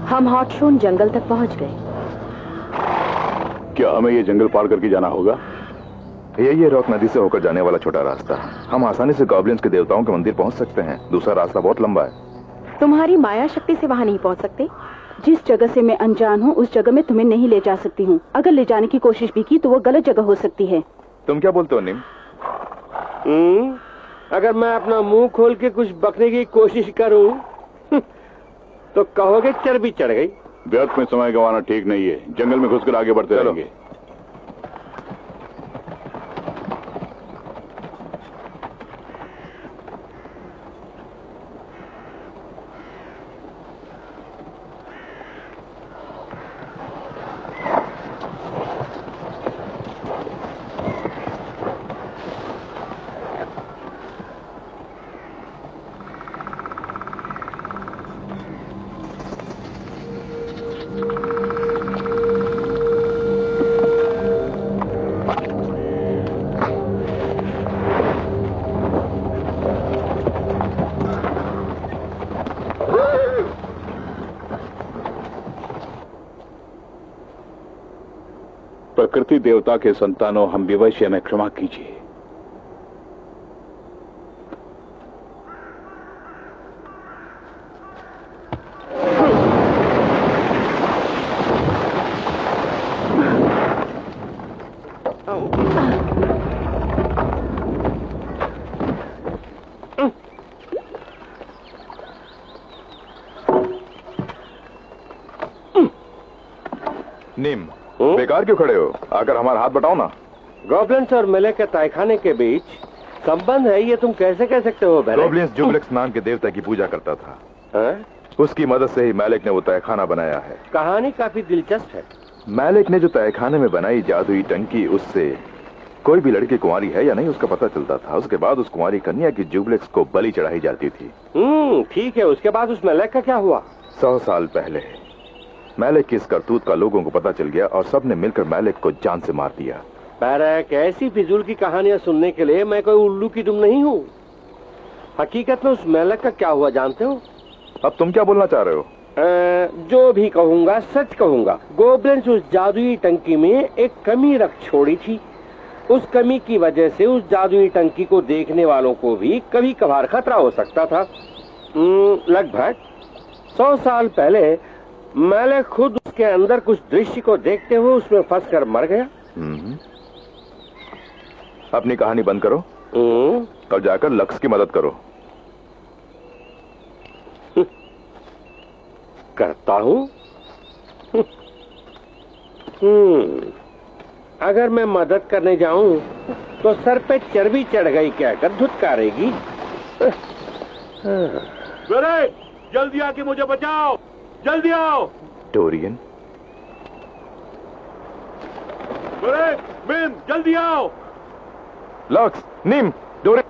हम हॉटशोन जंगल तक पहुंच गए। क्या हमें ये जंगल पार करके जाना होगा? ये रॉक नदी से होकर जाने वाला छोटा रास्ता। हम आसानी से गॉब्लिन्स के देवताओं के मंदिर पहुंच सकते हैं। दूसरा रास्ता बहुत लंबा है। तुम्हारी माया शक्ति से वहां नहीं पहुंच सकते। जिस जगह से मैं अनजान हूँ उस जगह में तुम्हें नहीं ले जा सकती हूँ। अगर ले जाने की कोशिश भी की तो वो गलत जगह हो सकती है। तुम क्या बोलते हो निम? अगर मैं अपना मुंह खोल के कुछ बकने की कोशिश करूं तो कहोगे चर्बी चढ़ गई। व्यर्थ में समय गंवाना ठीक नहीं है। जंगल में घुसकर आगे बढ़ते रहेंगे। प्रकृति देवता के संतानों, हम विवश में क्षमा कीजिए। निम, बेकार क्यों खड़े हो? आकर हमारा हाथ बटाओ ना। गॉब्लिन्स और मेलेक के तहखाने के बीच संबंध है, ये तुम कैसे कह सकते हो? गॉब्लिन्स जुबलेक्स नाम के देवता की पूजा करता था। उसकी मदद से ही मैलेक ने वो तहखाना बनाया है। कहानी काफी दिलचस्प है। मैलेक ने जो तहखाने में बनाई जादुई टंकी, उससे कोई भी लड़की कुंवारी है या नहीं उसका पता चलता था। उसके बाद उस कुंवारी कन्या की जुबलेक्स को बलि चढ़ाई जाती थी। ठीक है, उसके बाद उस मैलेक का क्या हुआ? 100 साल पहले मैलेक की इस करतूत का लोगों को पता चल गया और सबने मिलकर मैलेक को जान से मार दिया। बैरक, ऐसी फिजूल की कहानियां सुनने के लिए मैं कोई उल्लू की दुम नहीं हूँ। हकीकत में उस मैलेक का क्या हुआ जानते हो? अब तुम क्या बोलना चाह रहे हो? जो भी कहूंगा सच कहूंगा। गॉब्लिन्स उस जादुई टंकी में एक कमी रख छोड़ी थी। उस कमी की वजह से उस जादुई टंकी को देखने वालों को भी कभी कभार खतरा हो सकता था। लगभग 100 साल पहले मैलेक खुद उसके अंदर कुछ दृश्य को देखते हुए उसमें फंसकर मर गया। अपनी कहानी बंद करो और जाकर लक्स की मदद करो। करता हूँ। अगर मैं मदद करने जाऊं तो सर पे चर्बी चढ़ गई कहकर धुतकारेगी। बेरेक, जल्दी आके मुझे बचाओ, जल्दी आओ। डोरियन, बेरेक, बिम, जल्दी आओ। लॉक्स, निम, डोरियन।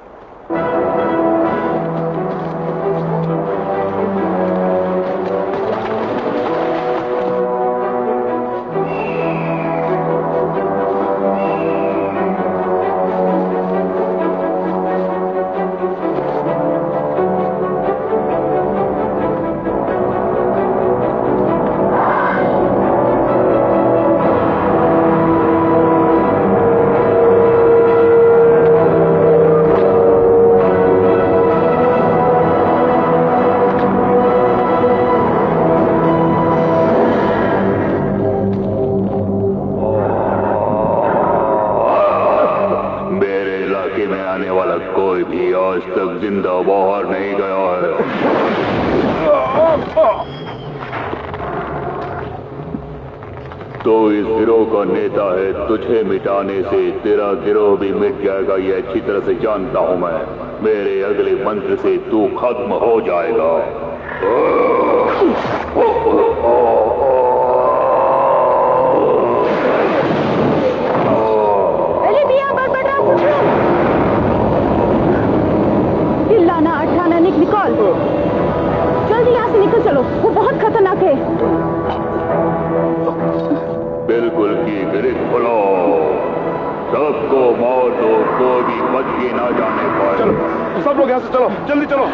तो इस गिरोह का नेता है, तुझे मिटाने से तेरा गिरोह भी मिट जाएगा, ये अच्छी तरह से जानता हूं मैं। मेरे अगले मंत्र से तू खत्म हो जाएगा। चिल्लाना, अठाना, निकल, जल्दी यहाँ से निकल चलो, वो बहुत खतरनाक है। बिल्कुल की गिरिक खोलो, सबको मार दो, कोई भी बच के ना जाने पाए। चलो सब लोग यहाँ से चलो, जल्दी चलो।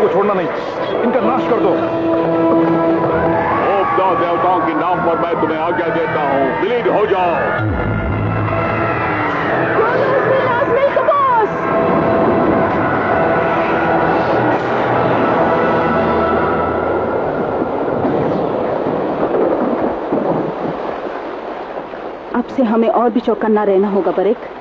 छोड़ना नहीं, इनका नाश कर दो। उपदा देवताओं के नाम पर मैं तुम्हें आज्ञा देता हूँ, विलीन हो जाओ। अब से हमें और भी चौकन्ना रहना होगा बरेक।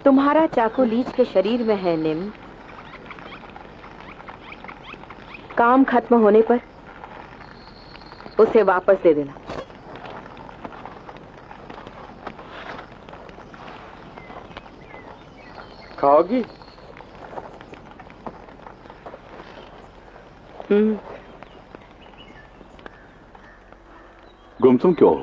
तुम्हारा चाकू लीच के शरीर में है निम। काम खत्म होने पर उसे वापस दे देना। खाओगी? गुमसुम क्यों?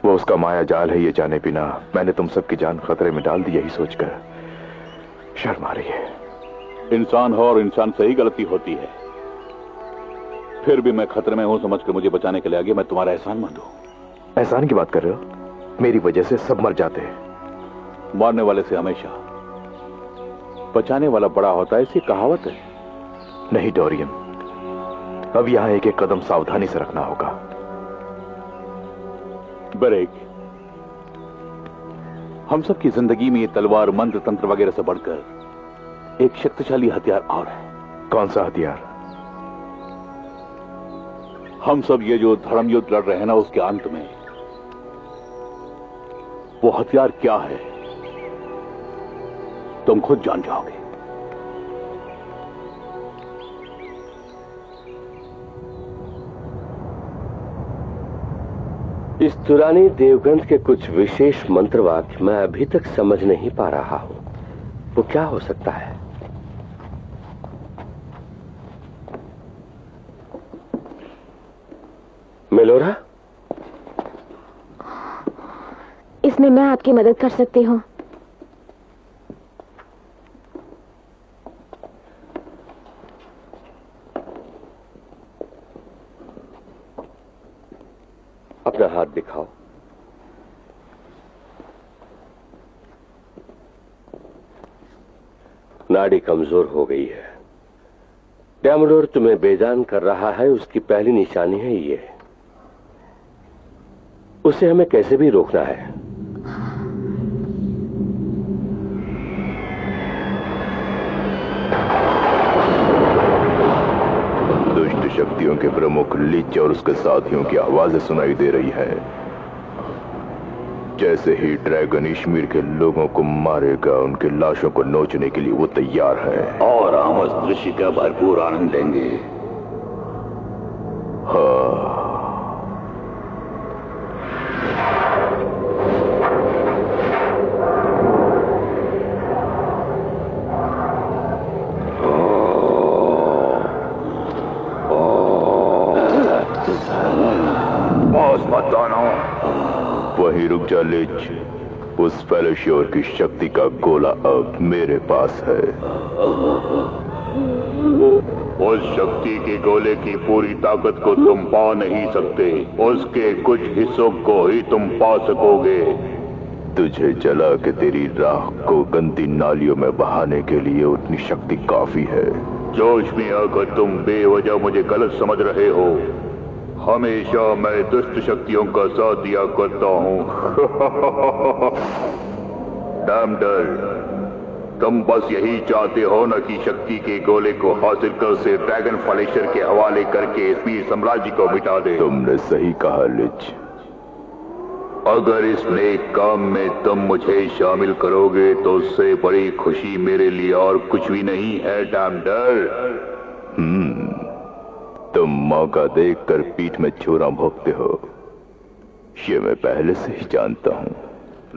वो उसका माया जाल है, ये जाने बिना मैंने तुम सबकी जान खतरे में डाल दी, यही सोचकर शर्म आ रही है। इंसान हो और इंसान से ही गलती होती है। फिर भी मैं खतरे में हूं समझकर मुझे बचाने के लिए आगे, मैं तुम्हारा एहसानमंद हूं। एहसान की बात कर रहे हो? मेरी वजह से सब मर जाते हैं। मारने वाले से हमेशा बचाने वाला बड़ा होता है, ऐसी कहावत है। नहीं डोरियन, अब यहां एक एक कदम सावधानी से रखना होगा। बरेक, हम सब की जिंदगी में ये तलवार, मंत्र, तंत्र वगैरह से बढ़कर एक शक्तिशाली हथियार और है। कौन सा हथियार? हम सब ये जो धर्म युद्ध लड़ रहे हैं ना, उसके अंत में वो हथियार क्या है तुम खुद जान जाओगे। इस तुरानी देवगंध के कुछ विशेष मंत्र वाक्य मैं अभी तक समझ नहीं पा रहा हूं, वो क्या हो सकता है? मेलोरा, इसमें मैं आपकी मदद कर सकती हूँ। अपना हाथ दिखाओ। नाड़ी कमजोर हो गई है। डैमोडोर तुम्हें बेजान कर रहा है, उसकी पहली निशानी है ये। उसे हमें कैसे भी रोकना है। दुष्ट शक्तियों के प्रमुख लिच और उसके साथियों की आवाजें सुनाई दे रही है। जैसे ही ड्रैगन इश्मीर के लोगों को मारेगा, उनके लाशों को नोचने के लिए वो तैयार है। और हम उस दृश्य का भरपूर आनंद लेंगे। हाँ। वहीं रुक जा लिच। उस फेलोशियोर की शक्ति का गोला अब मेरे पास है। उस शक्ति के गोले की पूरी ताकत को तुम पा नहीं सकते, उसके कुछ हिस्सों को ही तुम पा सकोगे। तुझे जला के तेरी राख को गंदी नालियों में बहाने के लिए उतनी शक्ति काफी है। जोश में आकर तुम बेवजह मुझे गलत समझ रहे हो। हमेशा मैं दुष्ट शक्तियों का साथ दिया करता हूँ। डैमडर, तुम बस यही चाहते हो न कि शक्ति के गोले को हासिल कर उसे ड्रैगन फ्लेशर के हवाले करके इस्मीर साम्राज्य को मिटा दे। तुमने सही कहा लिच। अगर इस नेक काम में तुम मुझे शामिल करोगे तो उससे बड़ी खुशी मेरे लिए और कुछ भी नहीं है डैमडर। तुम मौका देखकर पीठ में छुरा भोंकते हो, ये मैं पहले से ही जानता हूँ।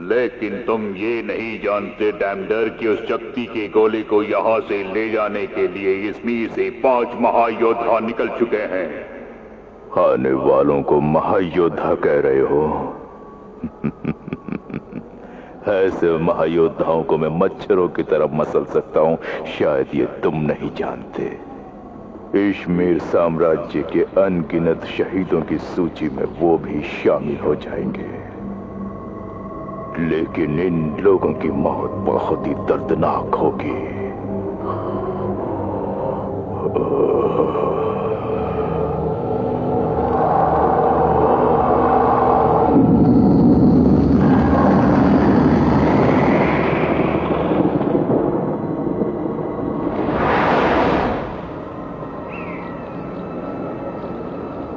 लेकिन तुम ये नहीं जानते डैमडर कि उस शक्ति के गोले को यहाँ से ले जाने के लिए इस्मीर से 5 महायोद्धा निकल चुके हैं। आने वालों को महायोद्धा कह रहे हो? ऐसे महायोद्धाओं को मैं मच्छरों की तरह मसल सकता हूँ, शायद ये तुम नहीं जानते। इश्मीर साम्राज्य के अनगिनत शहीदों की सूची में वो भी शामिल हो जाएंगे, लेकिन इन लोगों की मौत बहुत ही दर्दनाक होगी।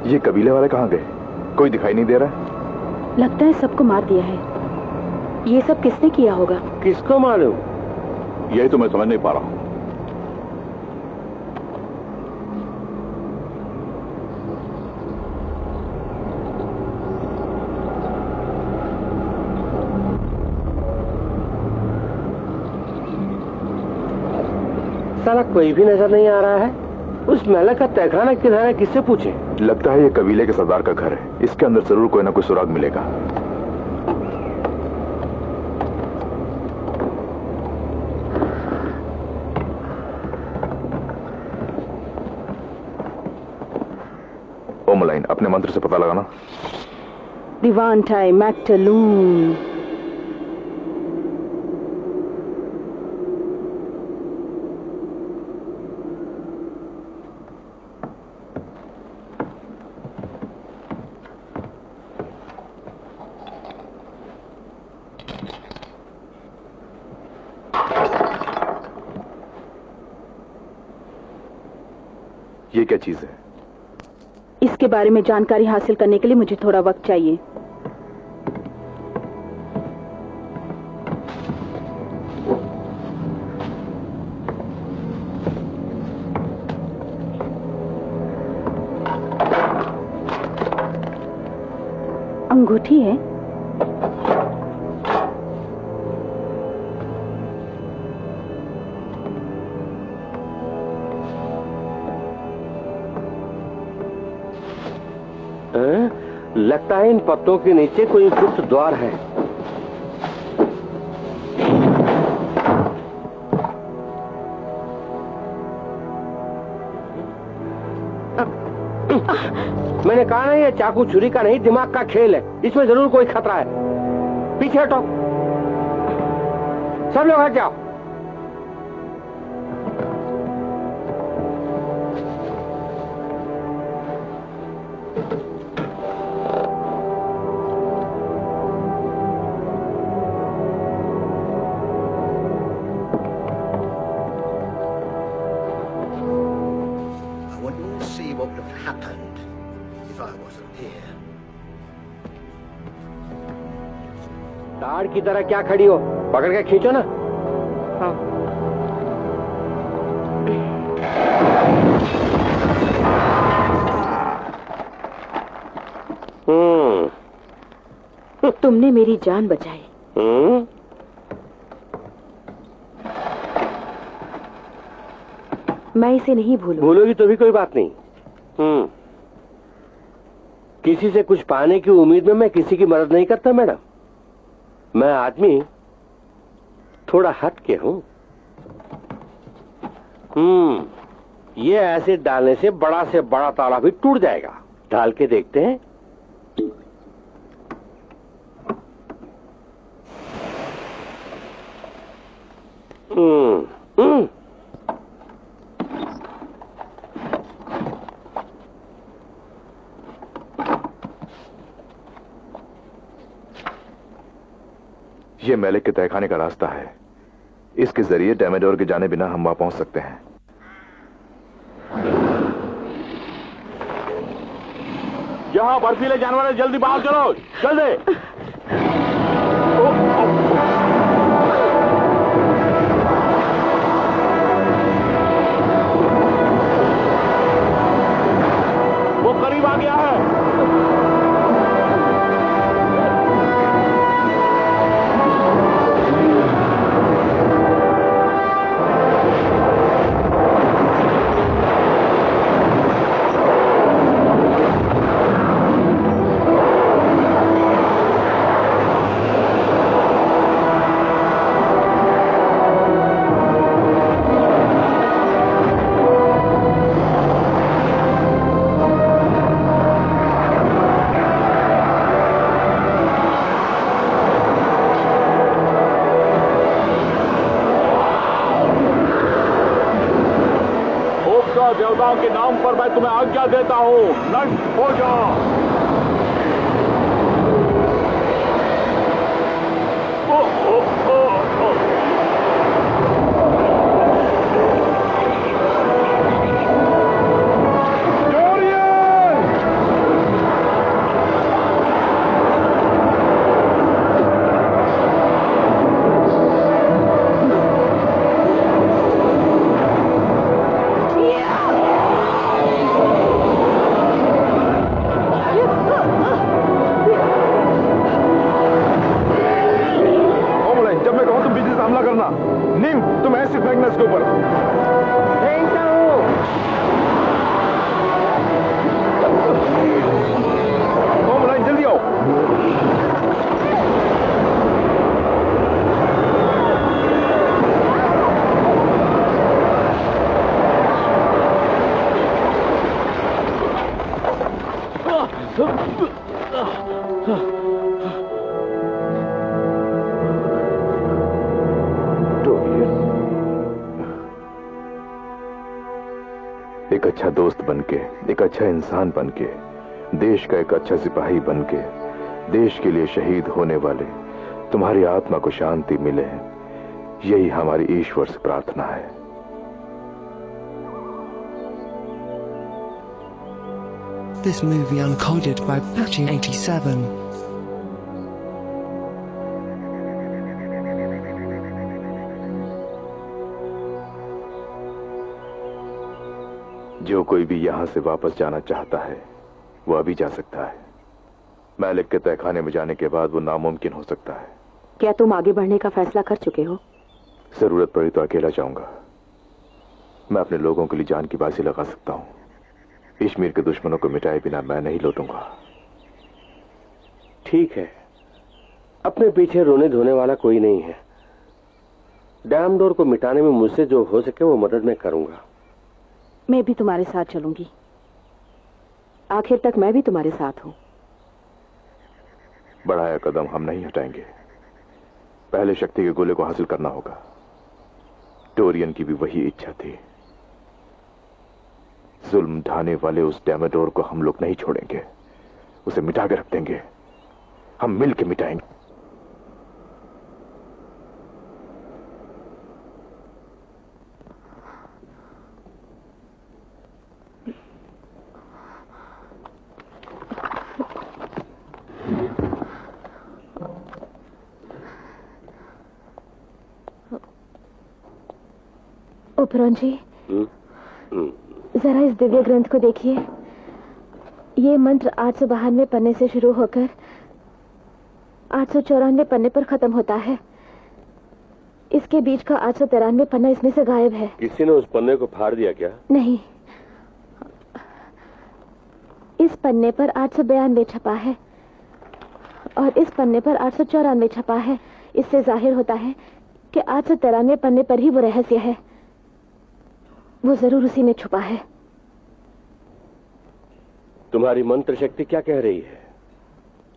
ये कबीले वाले कहाँ गए? कोई दिखाई नहीं दे रहा। लगता है सबको मार दिया है। ये सब किसने किया होगा? किसको मालूम? यही तो मैं समझ नहीं पा रहा हूं। साला कोई भी नजर नहीं आ रहा है। उस मेला का तहखाना किधर है, किससे पूछे? लगता है ये कबीले के सरदार का घर है। इसके अंदर जरूर कोई ना कोई सुराग मिलेगा। ओमलाइन, अपने मंत्र से पता लगाना। दिवांटाई मैक्टलून। ये क्या चीज है? इसके बारे में जानकारी हासिल करने के लिए मुझे थोड़ा वक्त चाहिए। अंगूठी है? लगता है इन पत्तों के नीचे कोई गुप्त द्वार है। मैंने कहा ना, ये चाकू छुरी का नहीं, दिमाग का खेल है। इसमें जरूर कोई खतरा है। पीछे हटो, सब लोग हट जाओ। ताड़ की तरह क्या खड़ी हो, पकड़ के खींचो ना। हाँ। तुमने मेरी जान बचाई। मैं इसे नहीं भूलूंगी। भूलोगी तो भी कोई बात नहीं। किसी से कुछ पाने की उम्मीद में मैं किसी की मदद नहीं करता मैडम। मैं आदमी थोड़ा हट के हूं। ये एसिड डालने से बड़ा ताला भी टूट जाएगा। डाल के देखते हैं। ये मैलिक के तहखाने का रास्ता है। इसके जरिए डैमेडोर के जाने बिना हम वहां पहुंच सकते हैं। यहाँ बर्फीले जानवर है, जल्दी बाहर चलो, जल्दी। वो करीब आ गया है। देवताओं के नाम पर मैं तुम्हें आज्ञा देता हूं, नष्ट हो जाओ। एक अच्छा दोस्त बनके, एक अच्छा इंसान बनके, देश का एक अच्छा सिपाही बनके, देश के लिए शहीद होने वाले तुम्हारी आत्मा को शांति मिले, यही हमारी ईश्वर से प्रार्थना है। This movie uncoded by Patchy 87. जो कोई भी यहां से वापस जाना चाहता है वो अभी जा सकता है। मैलिक के तहखाने में जाने के बाद वो नामुमकिन हो सकता है। क्या तुम आगे बढ़ने का फैसला कर चुके हो? जरूरत पड़ी तो अकेला जाऊंगा। मैं अपने लोगों के लिए जान की बाजी लगा सकता हूं। इश्मीर के दुश्मनों को मिटाए बिना मैं नहीं लौटूंगा। ठीक है, अपने पीछे रोने धोने वाला कोई नहीं है। डैमडोर को मिटाने में मुझसे जो हो सके वो मदद मैं करूंगा। मैं भी तुम्हारे साथ चलूंगी। आखिर तक मैं भी तुम्हारे साथ हूँ। बढ़ाया कदम हम नहीं हटाएंगे। पहले शक्ति के गोले को हासिल करना होगा। डोरियन की भी वही इच्छा थी। जुल्म ढाने वाले उस डैमेडोर को हम लोग नहीं छोड़ेंगे, उसे मिटा के रख देंगे। हम मिल के मिटाएंगे। उपरोन जी, जरा इस दिव्य ग्रंथ को देखिए। ये मंत्र 892 पन्ने से शुरू होकर 894 पन्ने पर खत्म होता है। इसके बीच का 893 पन्ना इसमें से गायब है। किसी ने उस पन्ने को फाड़ दिया क्या? नहीं, इस पन्ने पर 892 छपा है और इस पन्ने पर 894 छपा है। इससे जाहिर होता है कि 893 पन्ने पर ही वो रहस्य है। वो जरूर उसी में छुपा है। तुम्हारी मंत्र शक्ति क्या कह रही है?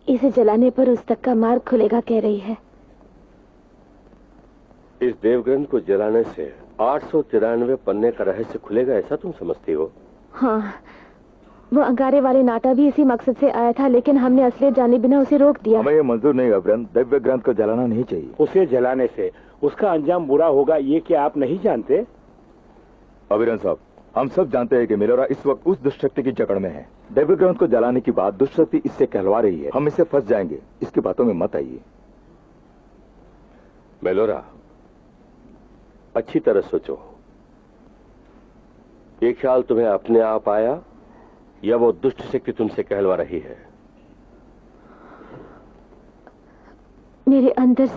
इसे जलाने पर उस तक का मार्ग खुलेगा कह रही है। इस देवग्रंथ को जलाने से 893 पन्ने का रहस्य खुलेगा, ऐसा तुम समझती हो? हाँ, वो अंगारे वाले नाटा भी इसी मकसद से आया था, लेकिन हमने असलियत जाने बिना उसे रोक दिया। हमें ये मंजूर नहीं अभिरन, दिव्य ग्रंथ को जलाना नहीं चाहिए। उसे जलाने से उसका अंजाम बुरा होगा, ये क्या आप नहीं जानते? अभिरन साहब, हम सब जानते हैं कि मेलोरा इस वक्त उस दुष्शक्ति की जकड़ में है। दिव्य ग्रंथ को जलाने की बात दुष्शक्ति इससे कहलवा रही है। हम इससे फंस जाएंगे। इसकी बातों में मत आइए। मेलोरा, अच्छी तरह सोचो। ये ख्याल तुम्हें अपने आप आया या वो दुष्ट शक्ति तुमसे कहलवा रही है? मेरे अंदर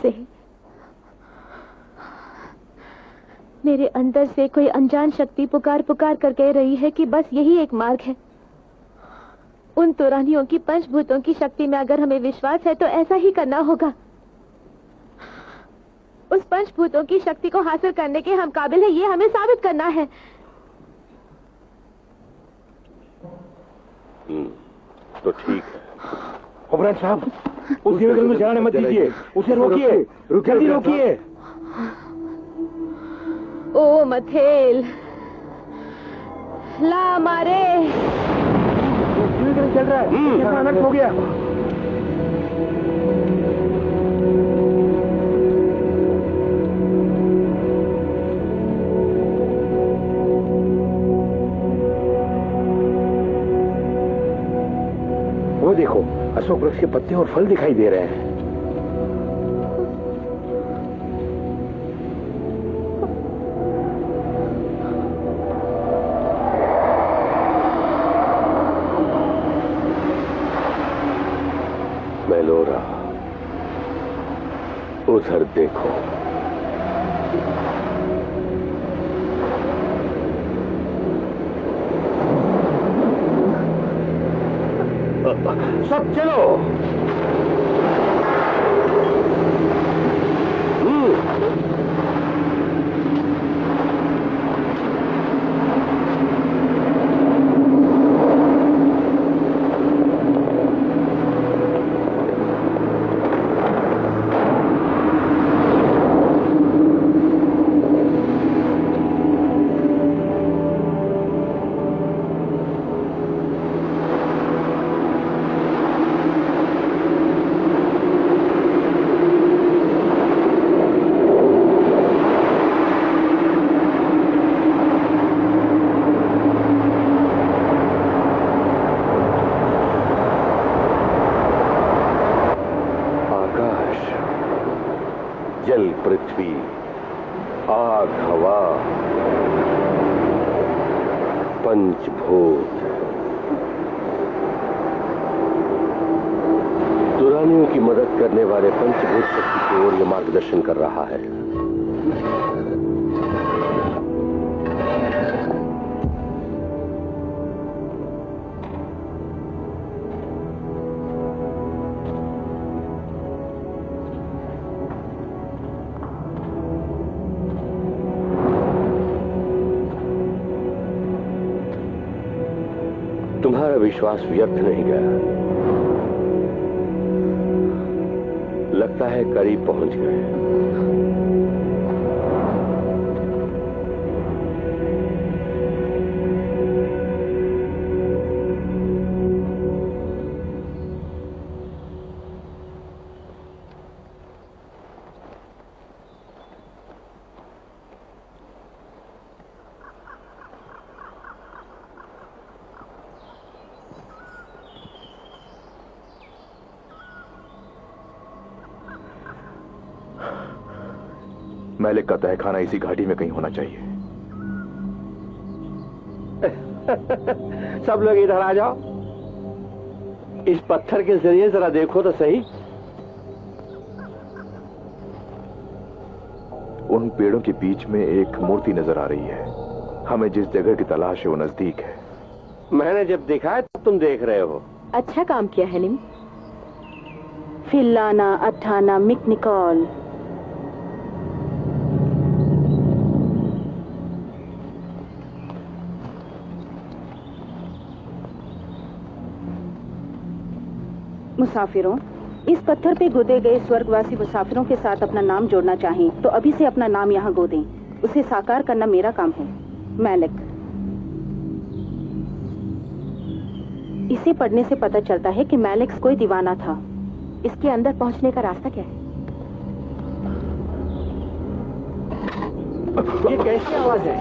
से कोई अनजान शक्ति पुकार पुकार कर कह रही है कि बस यही एक मार्ग है। उन तुरानियों की पंचभूतों की शक्ति में अगर हमें विश्वास है तो ऐसा ही करना होगा। उस पंचभूतों की शक्ति को हासिल करने के हम काबिल है, ये हमें साबित करना है। तो ठीक है। उपरान साहब, उस देवग्रंथ में जलाने मत दीजिए, उसे रोकिए, जल्दी रोकिए। ओ मथेल, ला मारे। चल रहा है, अनर्थ हो गया। वो देखो, अशोक वृक्ष के पत्ते और फल दिखाई दे रहे हैं। मेलोरा, उधर देखो। सब चलो। जल, पृथ्वी, आग, हवा, पंचभूत, तुरानियों की मदद करने वाले पंचभूत शक्ति की ओर यह मार्गदर्शन कर रहा है। तुम्हारा विश्वास व्यर्थ नहीं गया। लगता है करीब पहुंच गए। मैलिक का तहखाना इसी घाटी में कहीं होना चाहिए। सब लोग इधर आ जाओ। इस पत्थर के जरिए जरा देखो तो सही। उन पेड़ों के बीच में एक मूर्ति नजर आ रही है। हमें जिस जगह की तलाश है वो नजदीक है। मैंने जब देखा है तब तुम देख रहे हो। अच्छा काम किया है निम। फिलाना अठाना मिक निकॉल। मुसाफिरों, इस पत्थर पे गोदे गए स्वर्गवासी मुसाफिरों के साथ अपना नाम जोड़ना चाहें तो अभी से अपना नाम यहाँ गोदें। उसे साकार करना मेरा काम है। मैलिक। इसे पढ़ने से पता चलता है कि मैलिक कोई दीवाना था। इसके अंदर पहुंचने का रास्ता क्या है? ये कैसी आवाज है?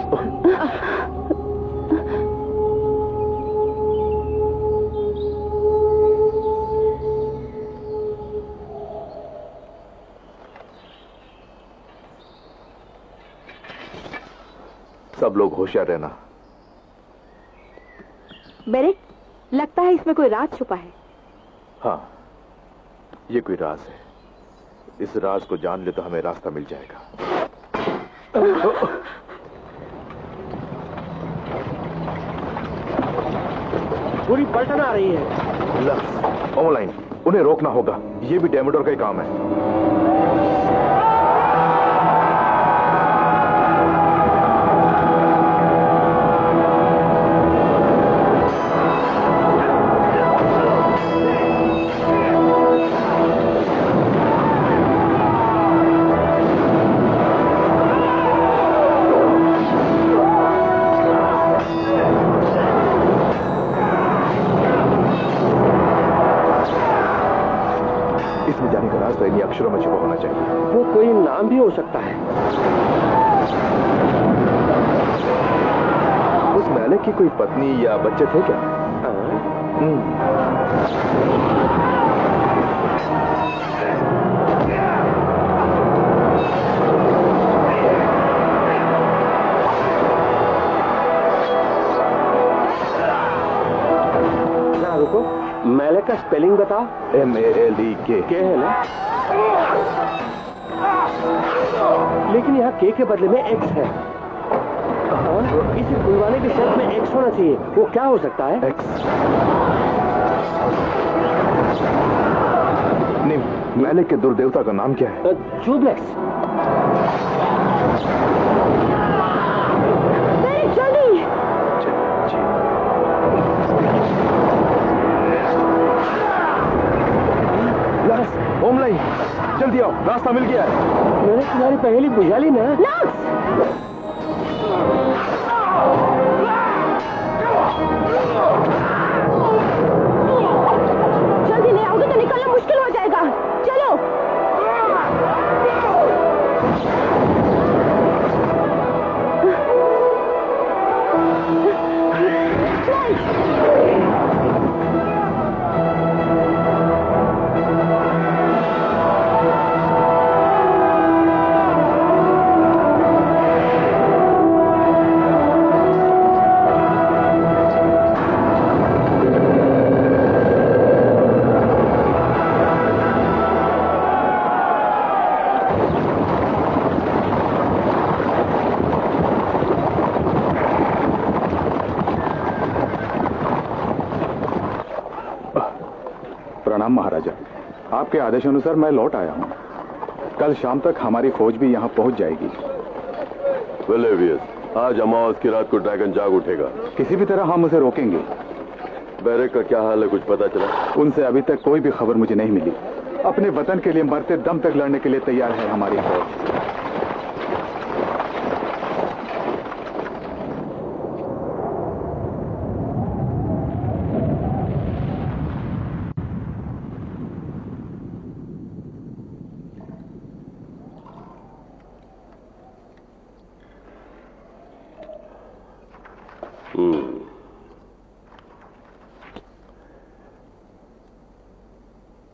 सब लोग होशियार रहना। बेरेक, लगता है इसमें कोई राज छुपा है। हाँ, ये कोई राज है। इस राज को जान ले तो हमें रास्ता मिल जाएगा। पूरी पलटन आ रही है। लक्स, ऑनलाइन, उन्हें रोकना होगा। ये भी डेमोडोर का ही काम है। अक्षरों में छुपा होना चाहिए। वो कोई नाम भी हो सकता है। उस मैलिक की कोई पत्नी या बच्चे थे क्या? रुको, मैलिक का स्पेलिंग बता। MALEK। के है ना? लेकिन यहाँ के बदले में एक्स है। इसे खुलवाने के शर्त में एक्स होना चाहिए। वो क्या हो सकता है? एक्स। नहीं, मैलिक के दुर्देवता का नाम क्या है? जूब्लेक्स। जल्दी। होमलाई, जल्दी आओ, रास्ता मिल गया है। मैंने तुम्हारी पहेली बुझा ली ना? जल्दी नहीं आओगे तो निकलना मुश्किल हो जाएगा। चलो। प्रणाम महाराजा। आपके आदेशानुसार मैं लौट आया हूँ। कल शाम तक हमारी फौज भी यहाँ पहुँच जाएगी। वेलेवियस, आज अमावस की रात को ड्रैगन जाग उठेगा। किसी भी तरह हम उसे रोकेंगे। बैरक का क्या हाल है, कुछ पता चला? उनसे अभी तक कोई भी खबर मुझे नहीं मिली। अपने वतन के लिए मरते दम तक लड़ने के लिए तैयार है हमारी फौज।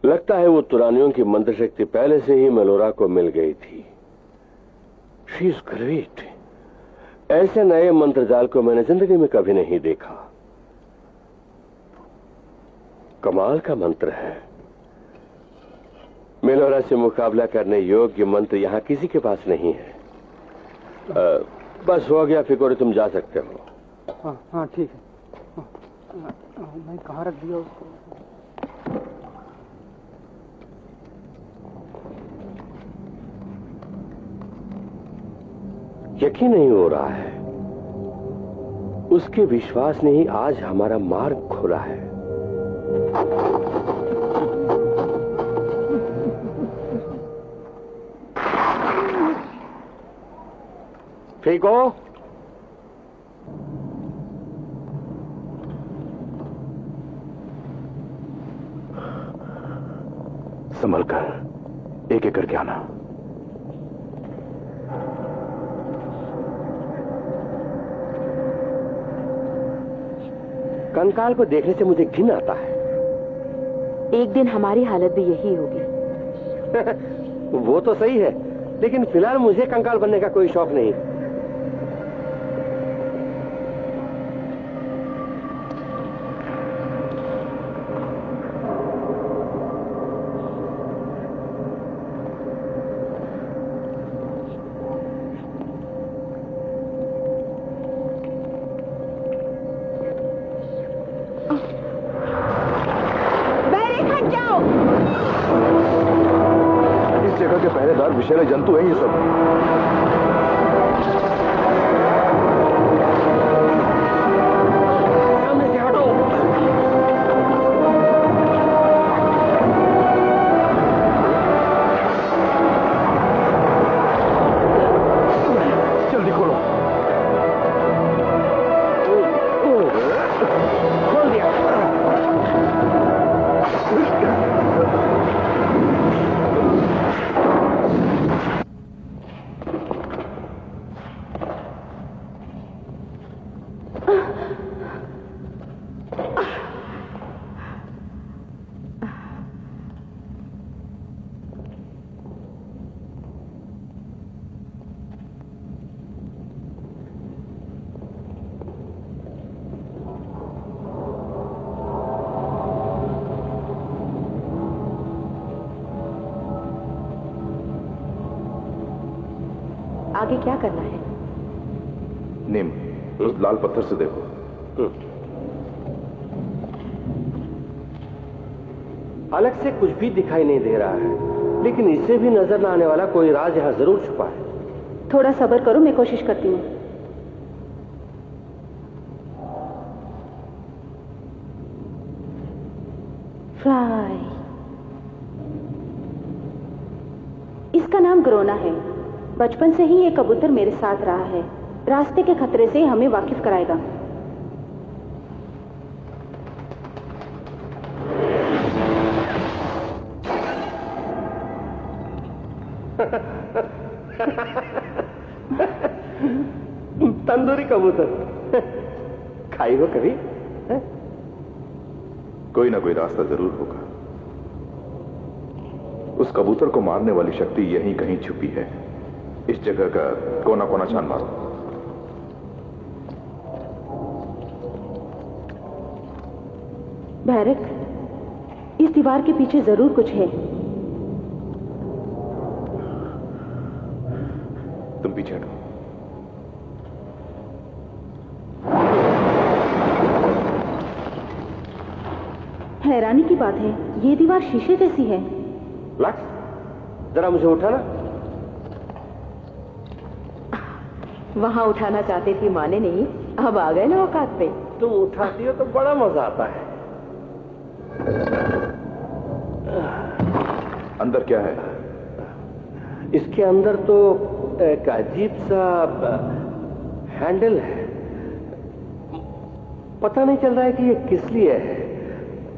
लगता है वो तुरानियों की मंत्र शक्ति पहले से ही मेलोरा को मिल गई थी। She is great. ऐसे नए मंत्र जाल को मैंने जिंदगी में कभी नहीं देखा। कमाल का मंत्र है। मेलोरा से मुकाबला करने योग्य मंत्र यहां किसी के पास नहीं है। बस हो गया फिकोरे, तुम जा सकते हो। हाँ ठीक है। मैं कहाँ रख दिया उसको? यकीन नहीं हो रहा है, उसके विश्वास ने ही आज हमारा मार्ग खोला है। फेंको। संभल कर एक एक करके आना। कंकाल को देखने से मुझे घिन आता है। एक दिन हमारी हालत भी यही होगी। वो तो सही है, लेकिन फिलहाल मुझे कंकाल बनने का कोई शौक नहीं। पहरेदार विषैले जंतु हैं ये सब। सामने से हटो। जल्दी खोलो। खोल दिया। आगे क्या करना है? निम, उस लाल पत्थर से देखो। अलग से कुछ भी दिखाई नहीं दे रहा है, लेकिन इससे भी नजर न आने वाला कोई राज यहां जरूर छुपा है। थोड़ा सब्र करो, मैं कोशिश करती हूँ। फ्लाई। इसका नाम ग्रोना है। बचपन से ही ये कबूतर मेरे साथ रहा है। रास्ते के खतरे से हमें वाकिफ कराएगा। तंदूरी कबूतर खाई हो कभी? कोई ना कोई रास्ता जरूर होगा। उस कबूतर को मारने वाली शक्ति यहीं कहीं छुपी है। इस जगह का कोना कोना छान मारो। बैरक, इस दीवार के पीछे जरूर कुछ है। तुम पीछे हटो। हैरानी की बात है, ये दीवार शीशे जैसी है। लक्स, जरा मुझे उठाना। वहां उठाना चाहते थे, माने नहीं, अब आ गए ना औकात पे। तुम उठाती हो तो बड़ा मजा आता है। अंदर क्या है? इसके अंदर तो एक अजीब सा हैंडल है। पता नहीं चल रहा है कि ये किस लिए है।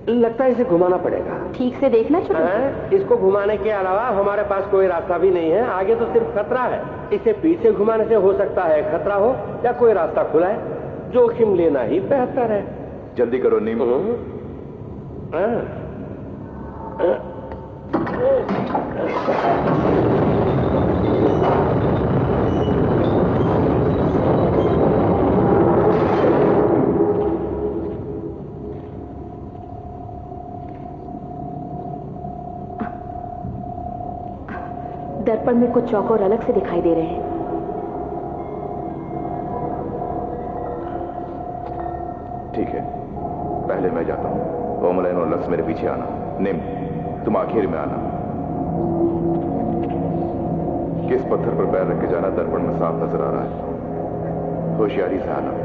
लगता है इसे घुमाना पड़ेगा। ठीक से देखना छोटू। इसको घुमाने के अलावा हमारे पास कोई रास्ता भी नहीं है। आगे तो सिर्फ खतरा है। इसे पीछे घुमाने से हो सकता है खतरा हो या कोई रास्ता खुला है। जोखिम लेना ही बेहतर है। जल्दी करो नीम। दर्पण में कुछ चौकोर अलग से दिखाई दे रहे हैं। ठीक है, पहले मैं जाता हूँ। ओमलाइन और लक्ष्य मेरे पीछे आना। निम, तुम आखिर में आना। किस पत्थर पर पैर रख के जाना दर्पण में साफ नजर आ रहा है। होशियारी से आना।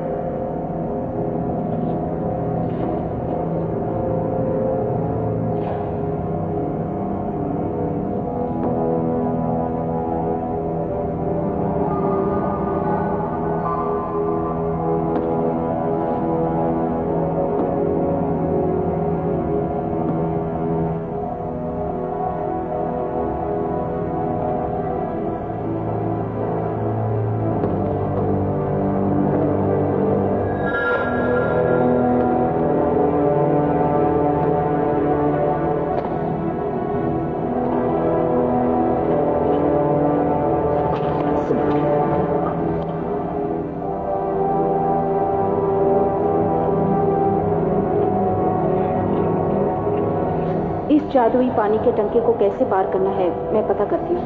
जादुई पानी के टंके को कैसे पार करना है मैं पता करती हूँ।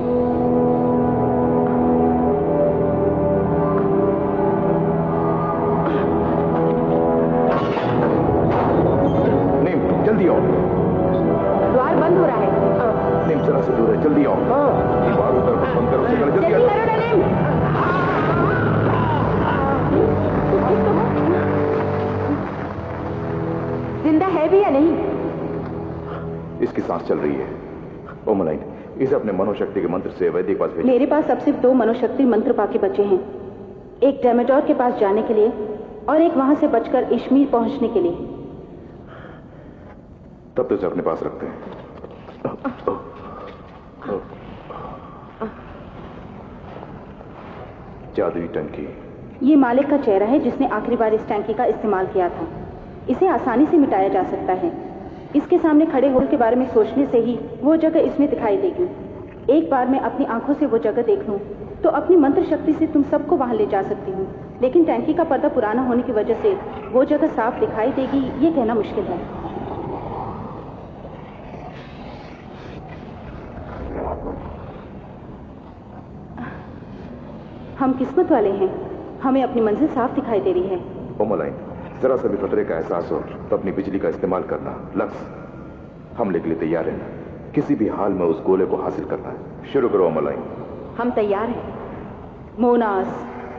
नीम, जल्दी आओ। द्वार बंद हो रहा है। नीम जरा से दूर है, जल्दी आओ। द्वार उधर बंद करो, जल्दी करो ना नीम। जिंदा है भी या नहीं? इसकी सांस चल रही है। ओमलाइन, इसे अपने मनोशक्ति के मंत्र से वैद्य के पास भेजो। मेरे पास अब सिर्फ 2 मनोशक्ति मंत्र बाकी बचे हैं। एक डेमेडोर के पास जाने के लिए और एक वहां से बचकर इश्मीर पहुंचने के लिए। तब तो इसे अपने पास रखते हैं। जादुई टंकी। ये मालिक का चेहरा है जिसने आखिरी बार इस टंकी का इस्तेमाल किया था। इसे आसानी से मिटाया जा सकता है। इसके सामने खड़े होने के बारे में सोचने से ही वो जगह इसमें दिखाई देगी। एक बार मैं अपनी आंखों से वो जगह देख लूं तो अपनी मंत्र शक्ति से तुम सबको वहां ले जा सकती हूँ। लेकिन टैंकी का पर्दा पुराना होने की वजह से वो जगह साफ दिखाई देगी ये कहना मुश्किल है। हम किस्मत वाले हैं, हमें अपनी मंजिल साफ दिखाई दे रही है। ओमलाइन, जरा सा भी खतरे का एहसास हो तो अपनी बिजली का इस्तेमाल करना। लक्ष्य, हमले के लिए तैयार रहना। किसी भी हाल में उस गोले को हासिल करना है। शुरू करो ओमलाइन। हम तैयार हैं। मोनास,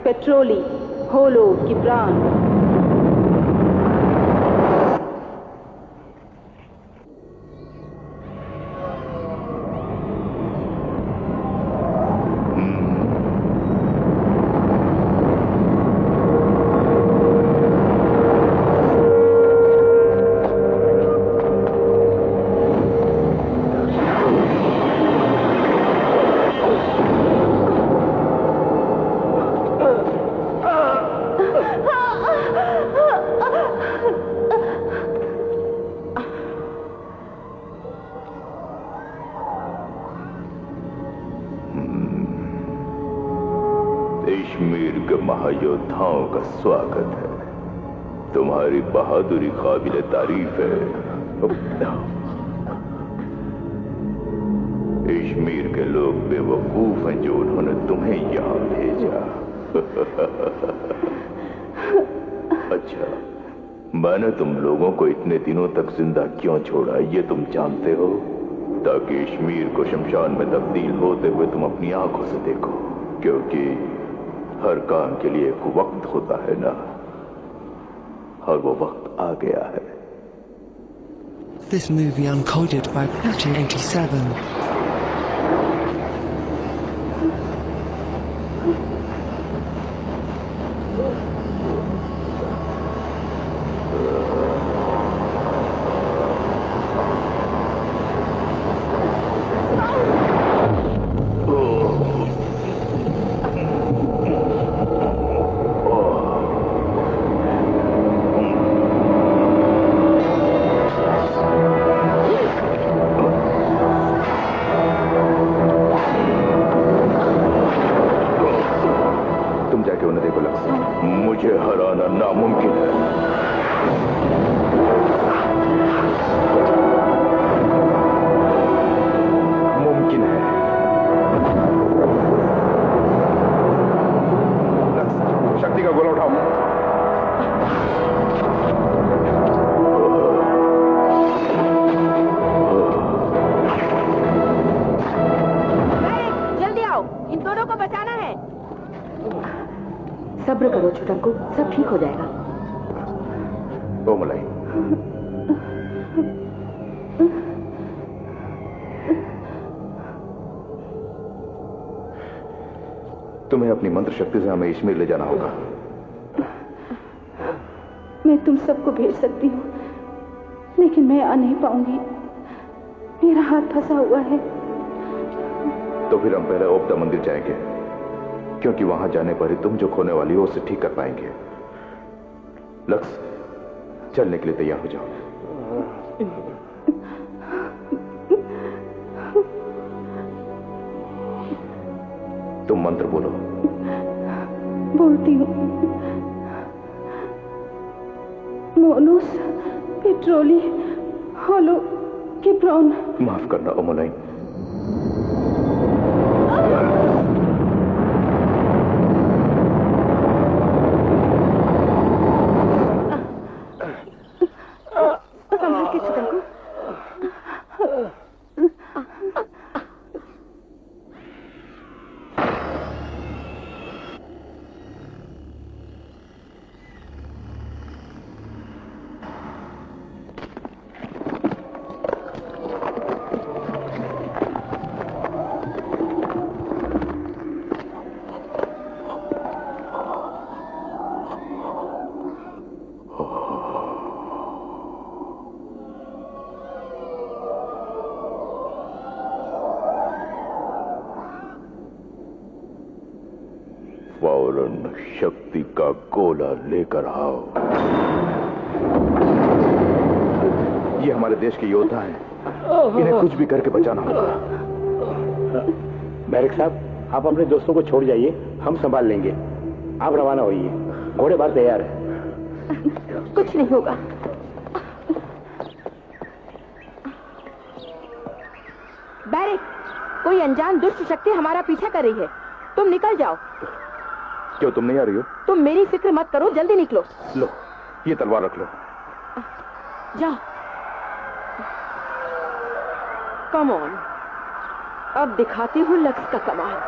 पेट्रोली, होलो, किब्रान। कश्मीर के महायोद्धाओं का स्वागत है। तुम्हारी बहादुरी काबिल तारीफ है। कश्मीर के लोग बेवकूफ हैं जो उन्होंने तुम्हें यहाँ भेजा। अच्छा, मैंने तुम लोगों को इतने दिनों तक जिंदा क्यों छोड़ा ये तुम जानते हो? ताकि कश्मीर को शमशान में तब्दील होते हुए तुम अपनी आंखों से देखो, क्योंकि हर काम के लिए एक वक्त होता है ना। और वो वक्त आ गया है। This movie uncoded by Patching 87. मुझे हराना नामुमकिन है। मुमकिन है। शक्ति का गोला उठाओ। जल्दी आओ, इन दोनों को बचाना है। सब्र करो छुटंकू, सब ठीक हो जाएगा। ओ मलाई, तुम्हें अपनी मंत्र शक्ति से हमें इश्मीर ले जाना होगा। मैं तुम सबको भेज सकती हूँ, लेकिन मैं आ नहीं पाऊंगी। मेरा हाथ फंसा हुआ है। तो फिर हम पहले ओपदा मंदिर जाएंगे, क्योंकि वहां जाने पर ही तुम जो खोने वाली हो उसे ठीक कर पाएंगे। लक्स, चलने के लिए तैयार हो जाओ। तुम मंत्र बोलो। बोलती हूँ। मोनोस पेट्रोली हॉलो किप्रोन। माफ करना ओमोलाइन। संभाल के छुटंकू। फौरन शक्ति का गोला लेकर आओ। ये हमारे देश के योद्धा हैं, इन्हें कुछ भी करके बचाना होगा। बैरिक साहब, आप अपने दोस्तों को छोड़ जाइए, हम संभाल लेंगे। आप रवाना होइए, घोड़े बार तैयार है। कुछ नहीं होगा। बैरिक, कोई अनजान दुष्ट शक्ति हमारा पीछा कर रही है। तुम निकल जाओ। क्यों, तुम नहीं आ रही हो? तुम मेरी फिक्र मत करो, जल्दी निकलो। लो, ये तलवार रख लो। जाओ। कम ऑन, अब दिखाती हूँ लक्स का कमाल।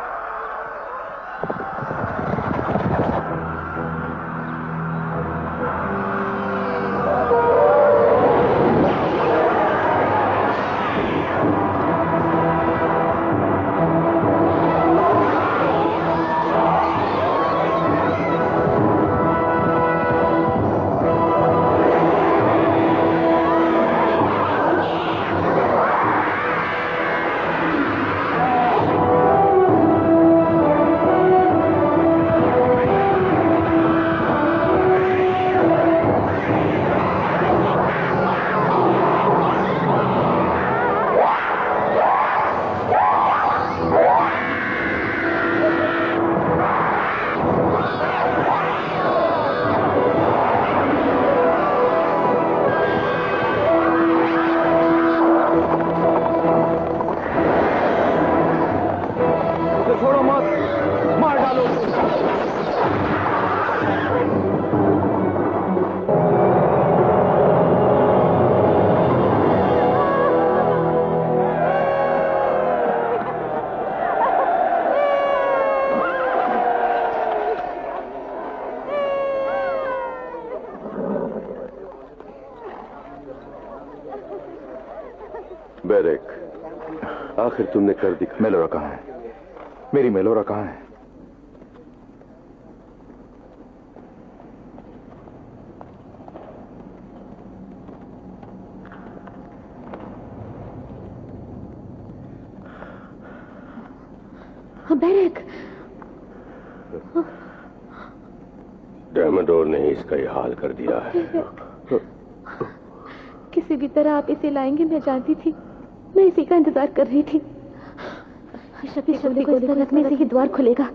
बेरेक, आखिर तुमने कर दिखा। मेलोरा कहाँ है? मेरी मेलोरा कहाँ है? बेरेक, डैमेडोर ने ही इसका ये हाल कर दिया है। किसी भी तरह आप इसे लाएंगे, मैं जानती थी। मैं इसी का इंतजार कर रही थी। शक्ति को इस तरह रखने से ही द्वार खुलेगा।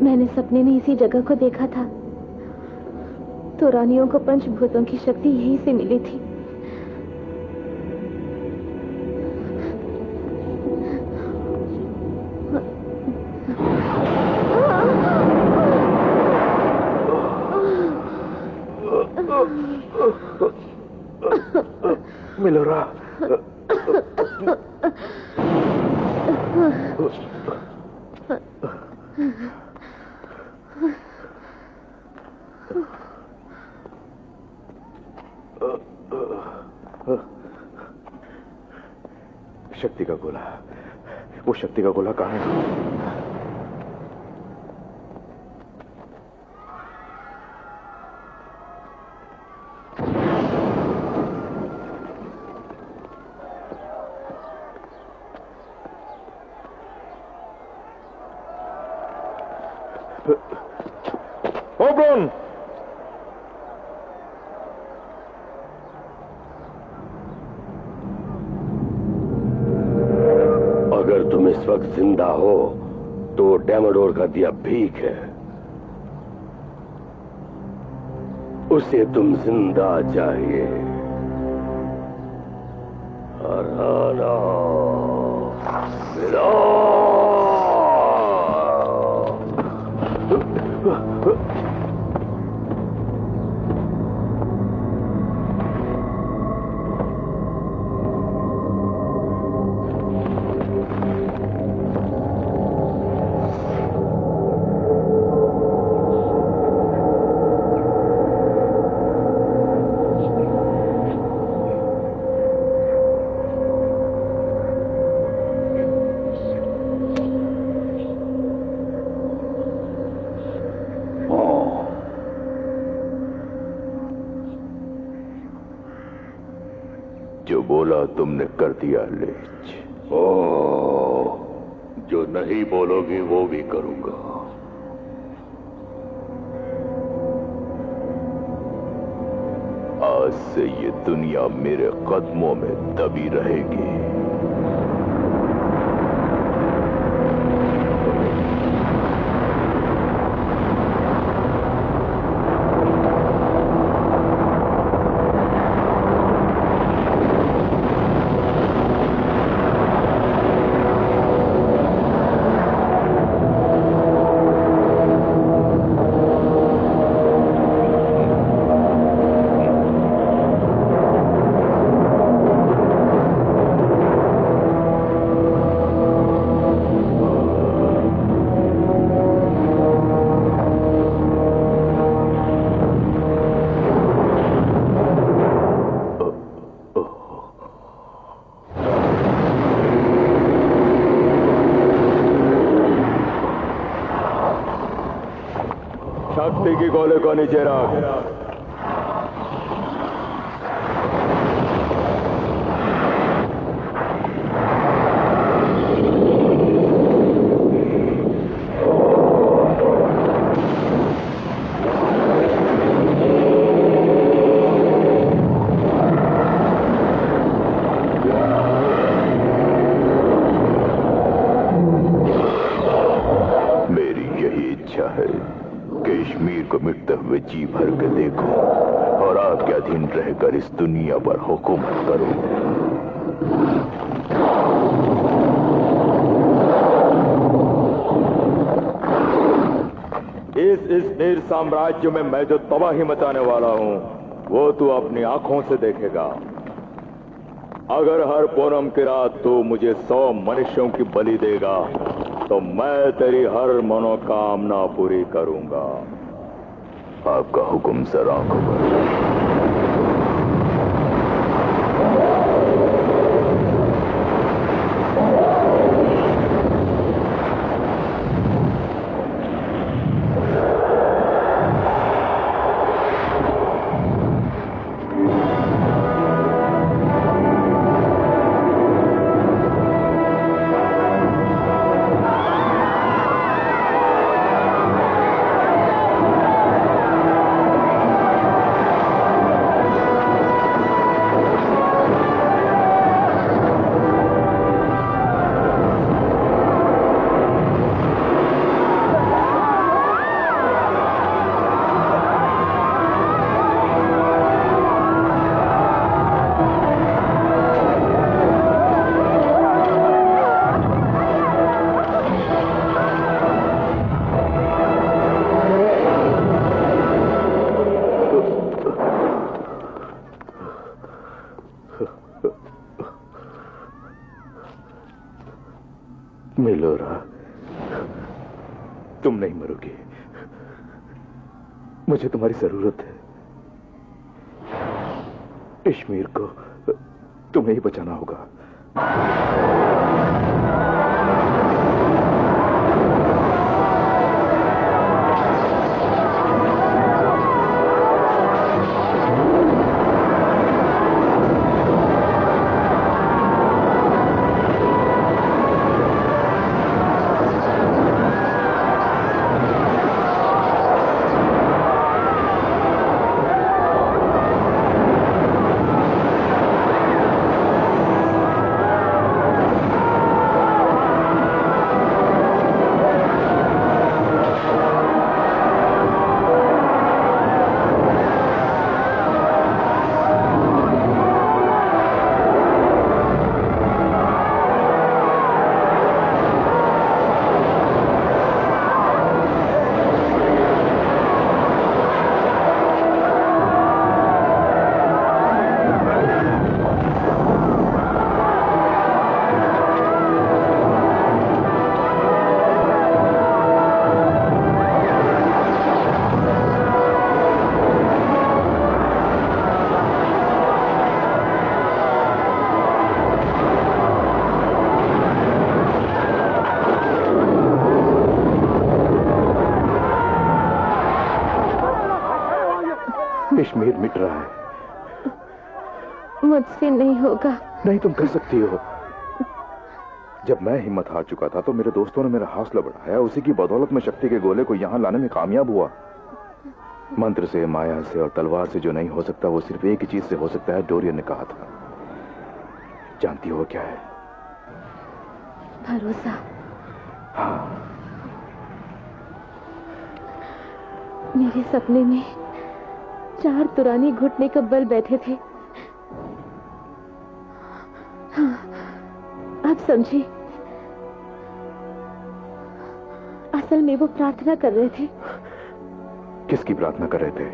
मैंने सपने में इसी जगह को देखा था। तो रानियों को पंचभूतों की शक्ति यहीं से मिली थी। मेलोरा, शक्ति का गोला, वो शक्ति का गोला कहाँ है? ओब्रॉन, अगर तुम इस वक्त जिंदा हो तो डैमेडोर का दिया भीख है। उसे तुम जिंदा चाहिए। हराना मिलो। जो बोला तुमने कर दिया लेच। जो नहीं बोलोगे वो भी करूंगा। आज से ये दुनिया मेरे कदमों में दबी रहेगी। शक्ति की गोले को नीचे रख। मेरी यही इच्छा है, कश्मीर को मिटते हुए जी भर के देखो और आपके अधीन रहकर इस दुनिया पर हुकूमत करो। इस नीर साम्राज्य में मैं जो तबाही मचाने वाला हूं वो तू अपनी आंखों से देखेगा। अगर हर पूनम की रात तू मुझे 100 मनुष्यों की बलि देगा तो मैं तेरी हर मनोकामना पूरी करूंगा। आपका हुक्म सर आंखों पर। मेलोरा, तुम नहीं मरोगी। मुझे तुम्हारी जरूरत है। कश्मीर को तुम्हें ही बचाना होगा। कश्मीर मिट रहा है। मुझसे नहीं होगा। नहीं, तुम कर सकती हो। जब मैं हिम्मत हार चुका था तो मेरे दोस्तों ने मेरा हौसला बढ़ाया। उसी की बदौलत में शक्ति के गोले को यहां लाने में कामयाब हुआ। मंत्र से, माया से और तलवार से जो नहीं हो सकता वो सिर्फ एक ही चीज से हो सकता है, डोरियन ने कहा था। जानती हो क्या है? भरोसा। हाँ। मेरे सपने में 4 तुरानी घुटने का बल बैठे थे। हाँ, आप समझे। असल में वो प्रार्थना कर रहे थे। किसकी प्रार्थना कर रहे थे?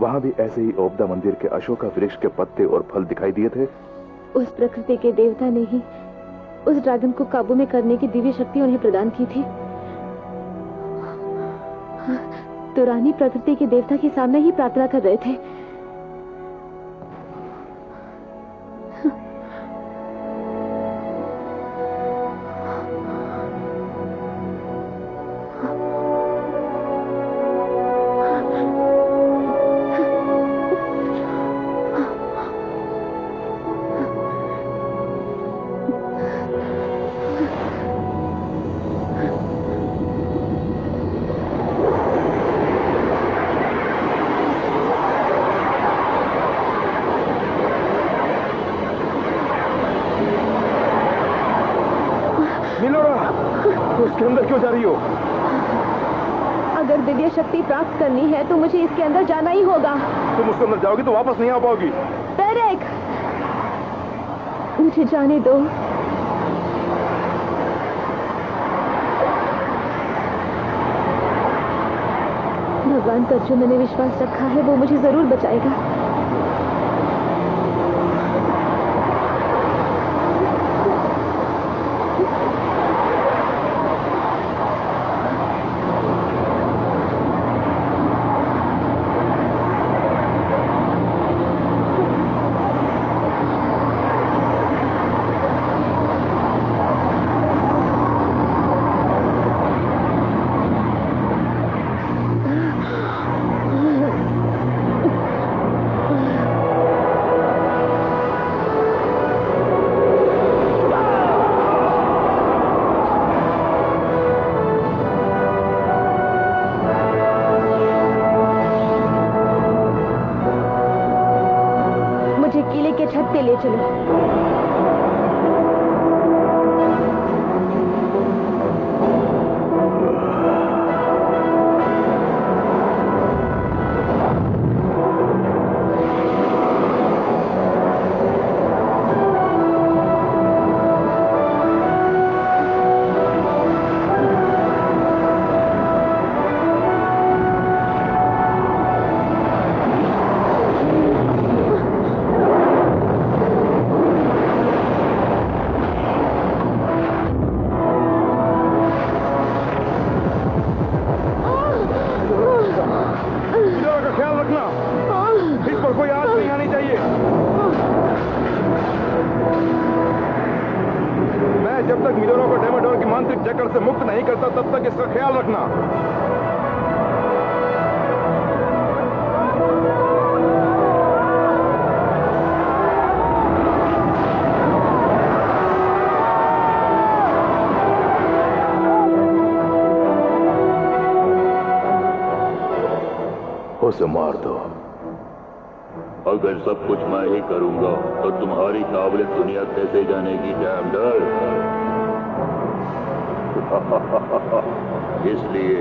वहां भी ऐसे ही ओबदा मंदिर के अशोका वृक्ष के पत्ते और फल दिखाई दिए थे। उस प्रकृति के देवता ने ही उस ड्रैगन को काबू में करने की दिव्य शक्ति उन्हें प्रदान की थी। तुरानी प्रकृति के देवता के सामने ही प्रार्थना कर रहे थे। उसके अंदर क्यों जा रही हो? अगर दिव्य शक्ति प्राप्त करनी है तो मुझे इसके अंदर जाना ही होगा। तुम उसके अंदर जाओगी तो वापस नहीं आ पाओगी। डेरेक, मुझे जाने दो। भगवान पर जो मैंने विश्वास रखा है वो मुझे जरूर बचाएगा। ले चलो। से मुक्त नहीं करता तब तक इसका ख्याल रखना। उसे मार दो। अगर सब कुछ मैं ही करूंगा तो तुम्हारी काबिलियत दुनिया कैसे जानेगी डैम डर। इसलिए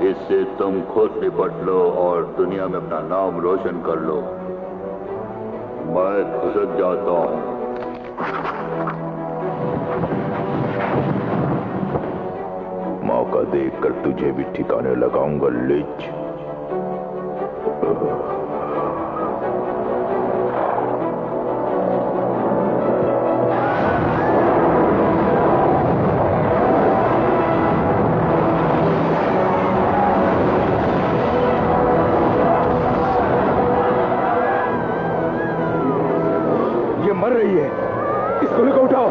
इससे तुम खुद निपट लो और दुनिया में अपना नाम रोशन कर लो। मैं खिसक जाता हूं। मौका देखकर तुझे भी ठिकाने लगाऊंगा लिच। मर रही है, इस गोली को उठाओ।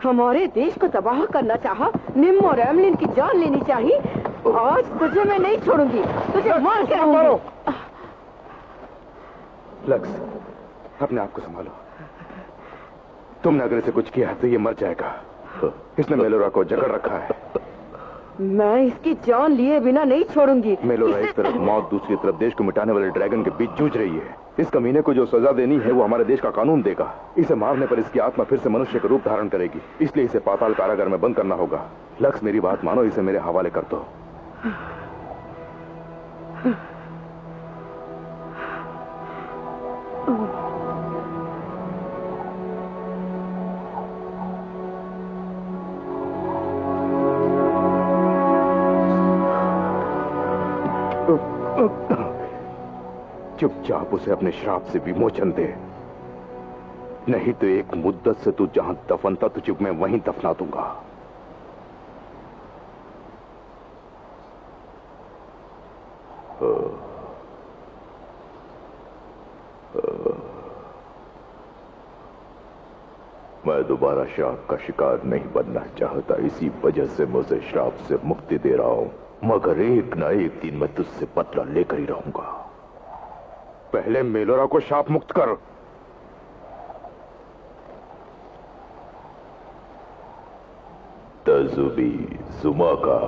हमारे देश को तबाह करना चाहा, निम और एमलिन की जान लेनी चाहिए। आज तुझे मैं नहीं छोड़ूंगी, तुझे मार के रहूंगी। लक्स, अपने आप को संभालो। तुमने अगर इसे कुछ किया तो ये मर जाएगा। इसने मेलोरा को जकड़ रखा है। मैं इसकी जान लिए बिना नहीं छोड़ूंगी। मेलोरा एक तरफ मौत, दूसरी तरफ देश को मिटाने वाले ड्रैगन के बीच जूझ रही है। इस कमीने को जो सजा देनी है वो हमारे देश का कानून देगा। इसे मारने पर इसकी आत्मा फिर से मनुष्य का रूप धारण करेगी, इसलिए इसे पाताल कारागार में बंद करना होगा। लक्स, मेरी बात मानो, इसे मेरे हवाले कर दो। चुपचाप उसे अपने श्राप से विमोचन दे, नहीं तो एक मुद्दत से तू जहां दफन था तुझे मैं वहीं दफना दूंगा। मैं दोबारा श्राप का शिकार नहीं बनना चाहता, इसी वजह से मुझे श्राप से मुक्ति दे रहा हूं। मगर एक ना एक दिन मैं तुझसे बदला लेकर ही रहूंगा। पहले मेलोरा को श्राप मुक्त कर। तजुबी जुमा का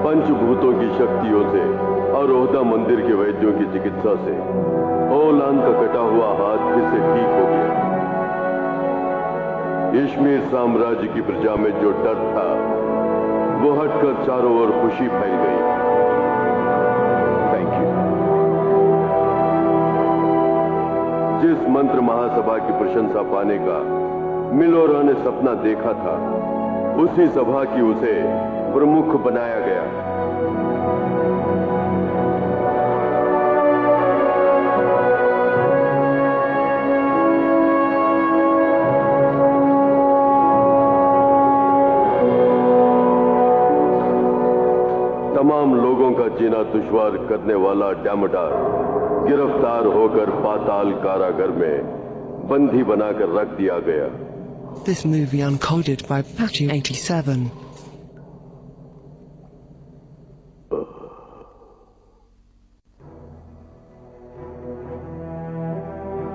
पंचभूतों की शक्तियों से अरोहदा मंदिर के वैद्यों की चिकित्सा से ओलान का कटा हुआ हाथ फिर से ठीक हो गया। इश्मीर साम्राज्य की प्रजा में जो डर था वो हटकर चारों ओर खुशी फैल गई। Thank you. जिस मंत्र महासभा की प्रशंसा पाने का मिलोरा ने सपना देखा था, उसी सभा की उसे प्रमुख बनाया गया। तमाम लोगों का जीना दुश्वार करने वाला डैमोडार गिरफ्तार होकर पाताल कारागार में बंदी बनाकर रख दिया गया। This movie uncoded by Patchy 87.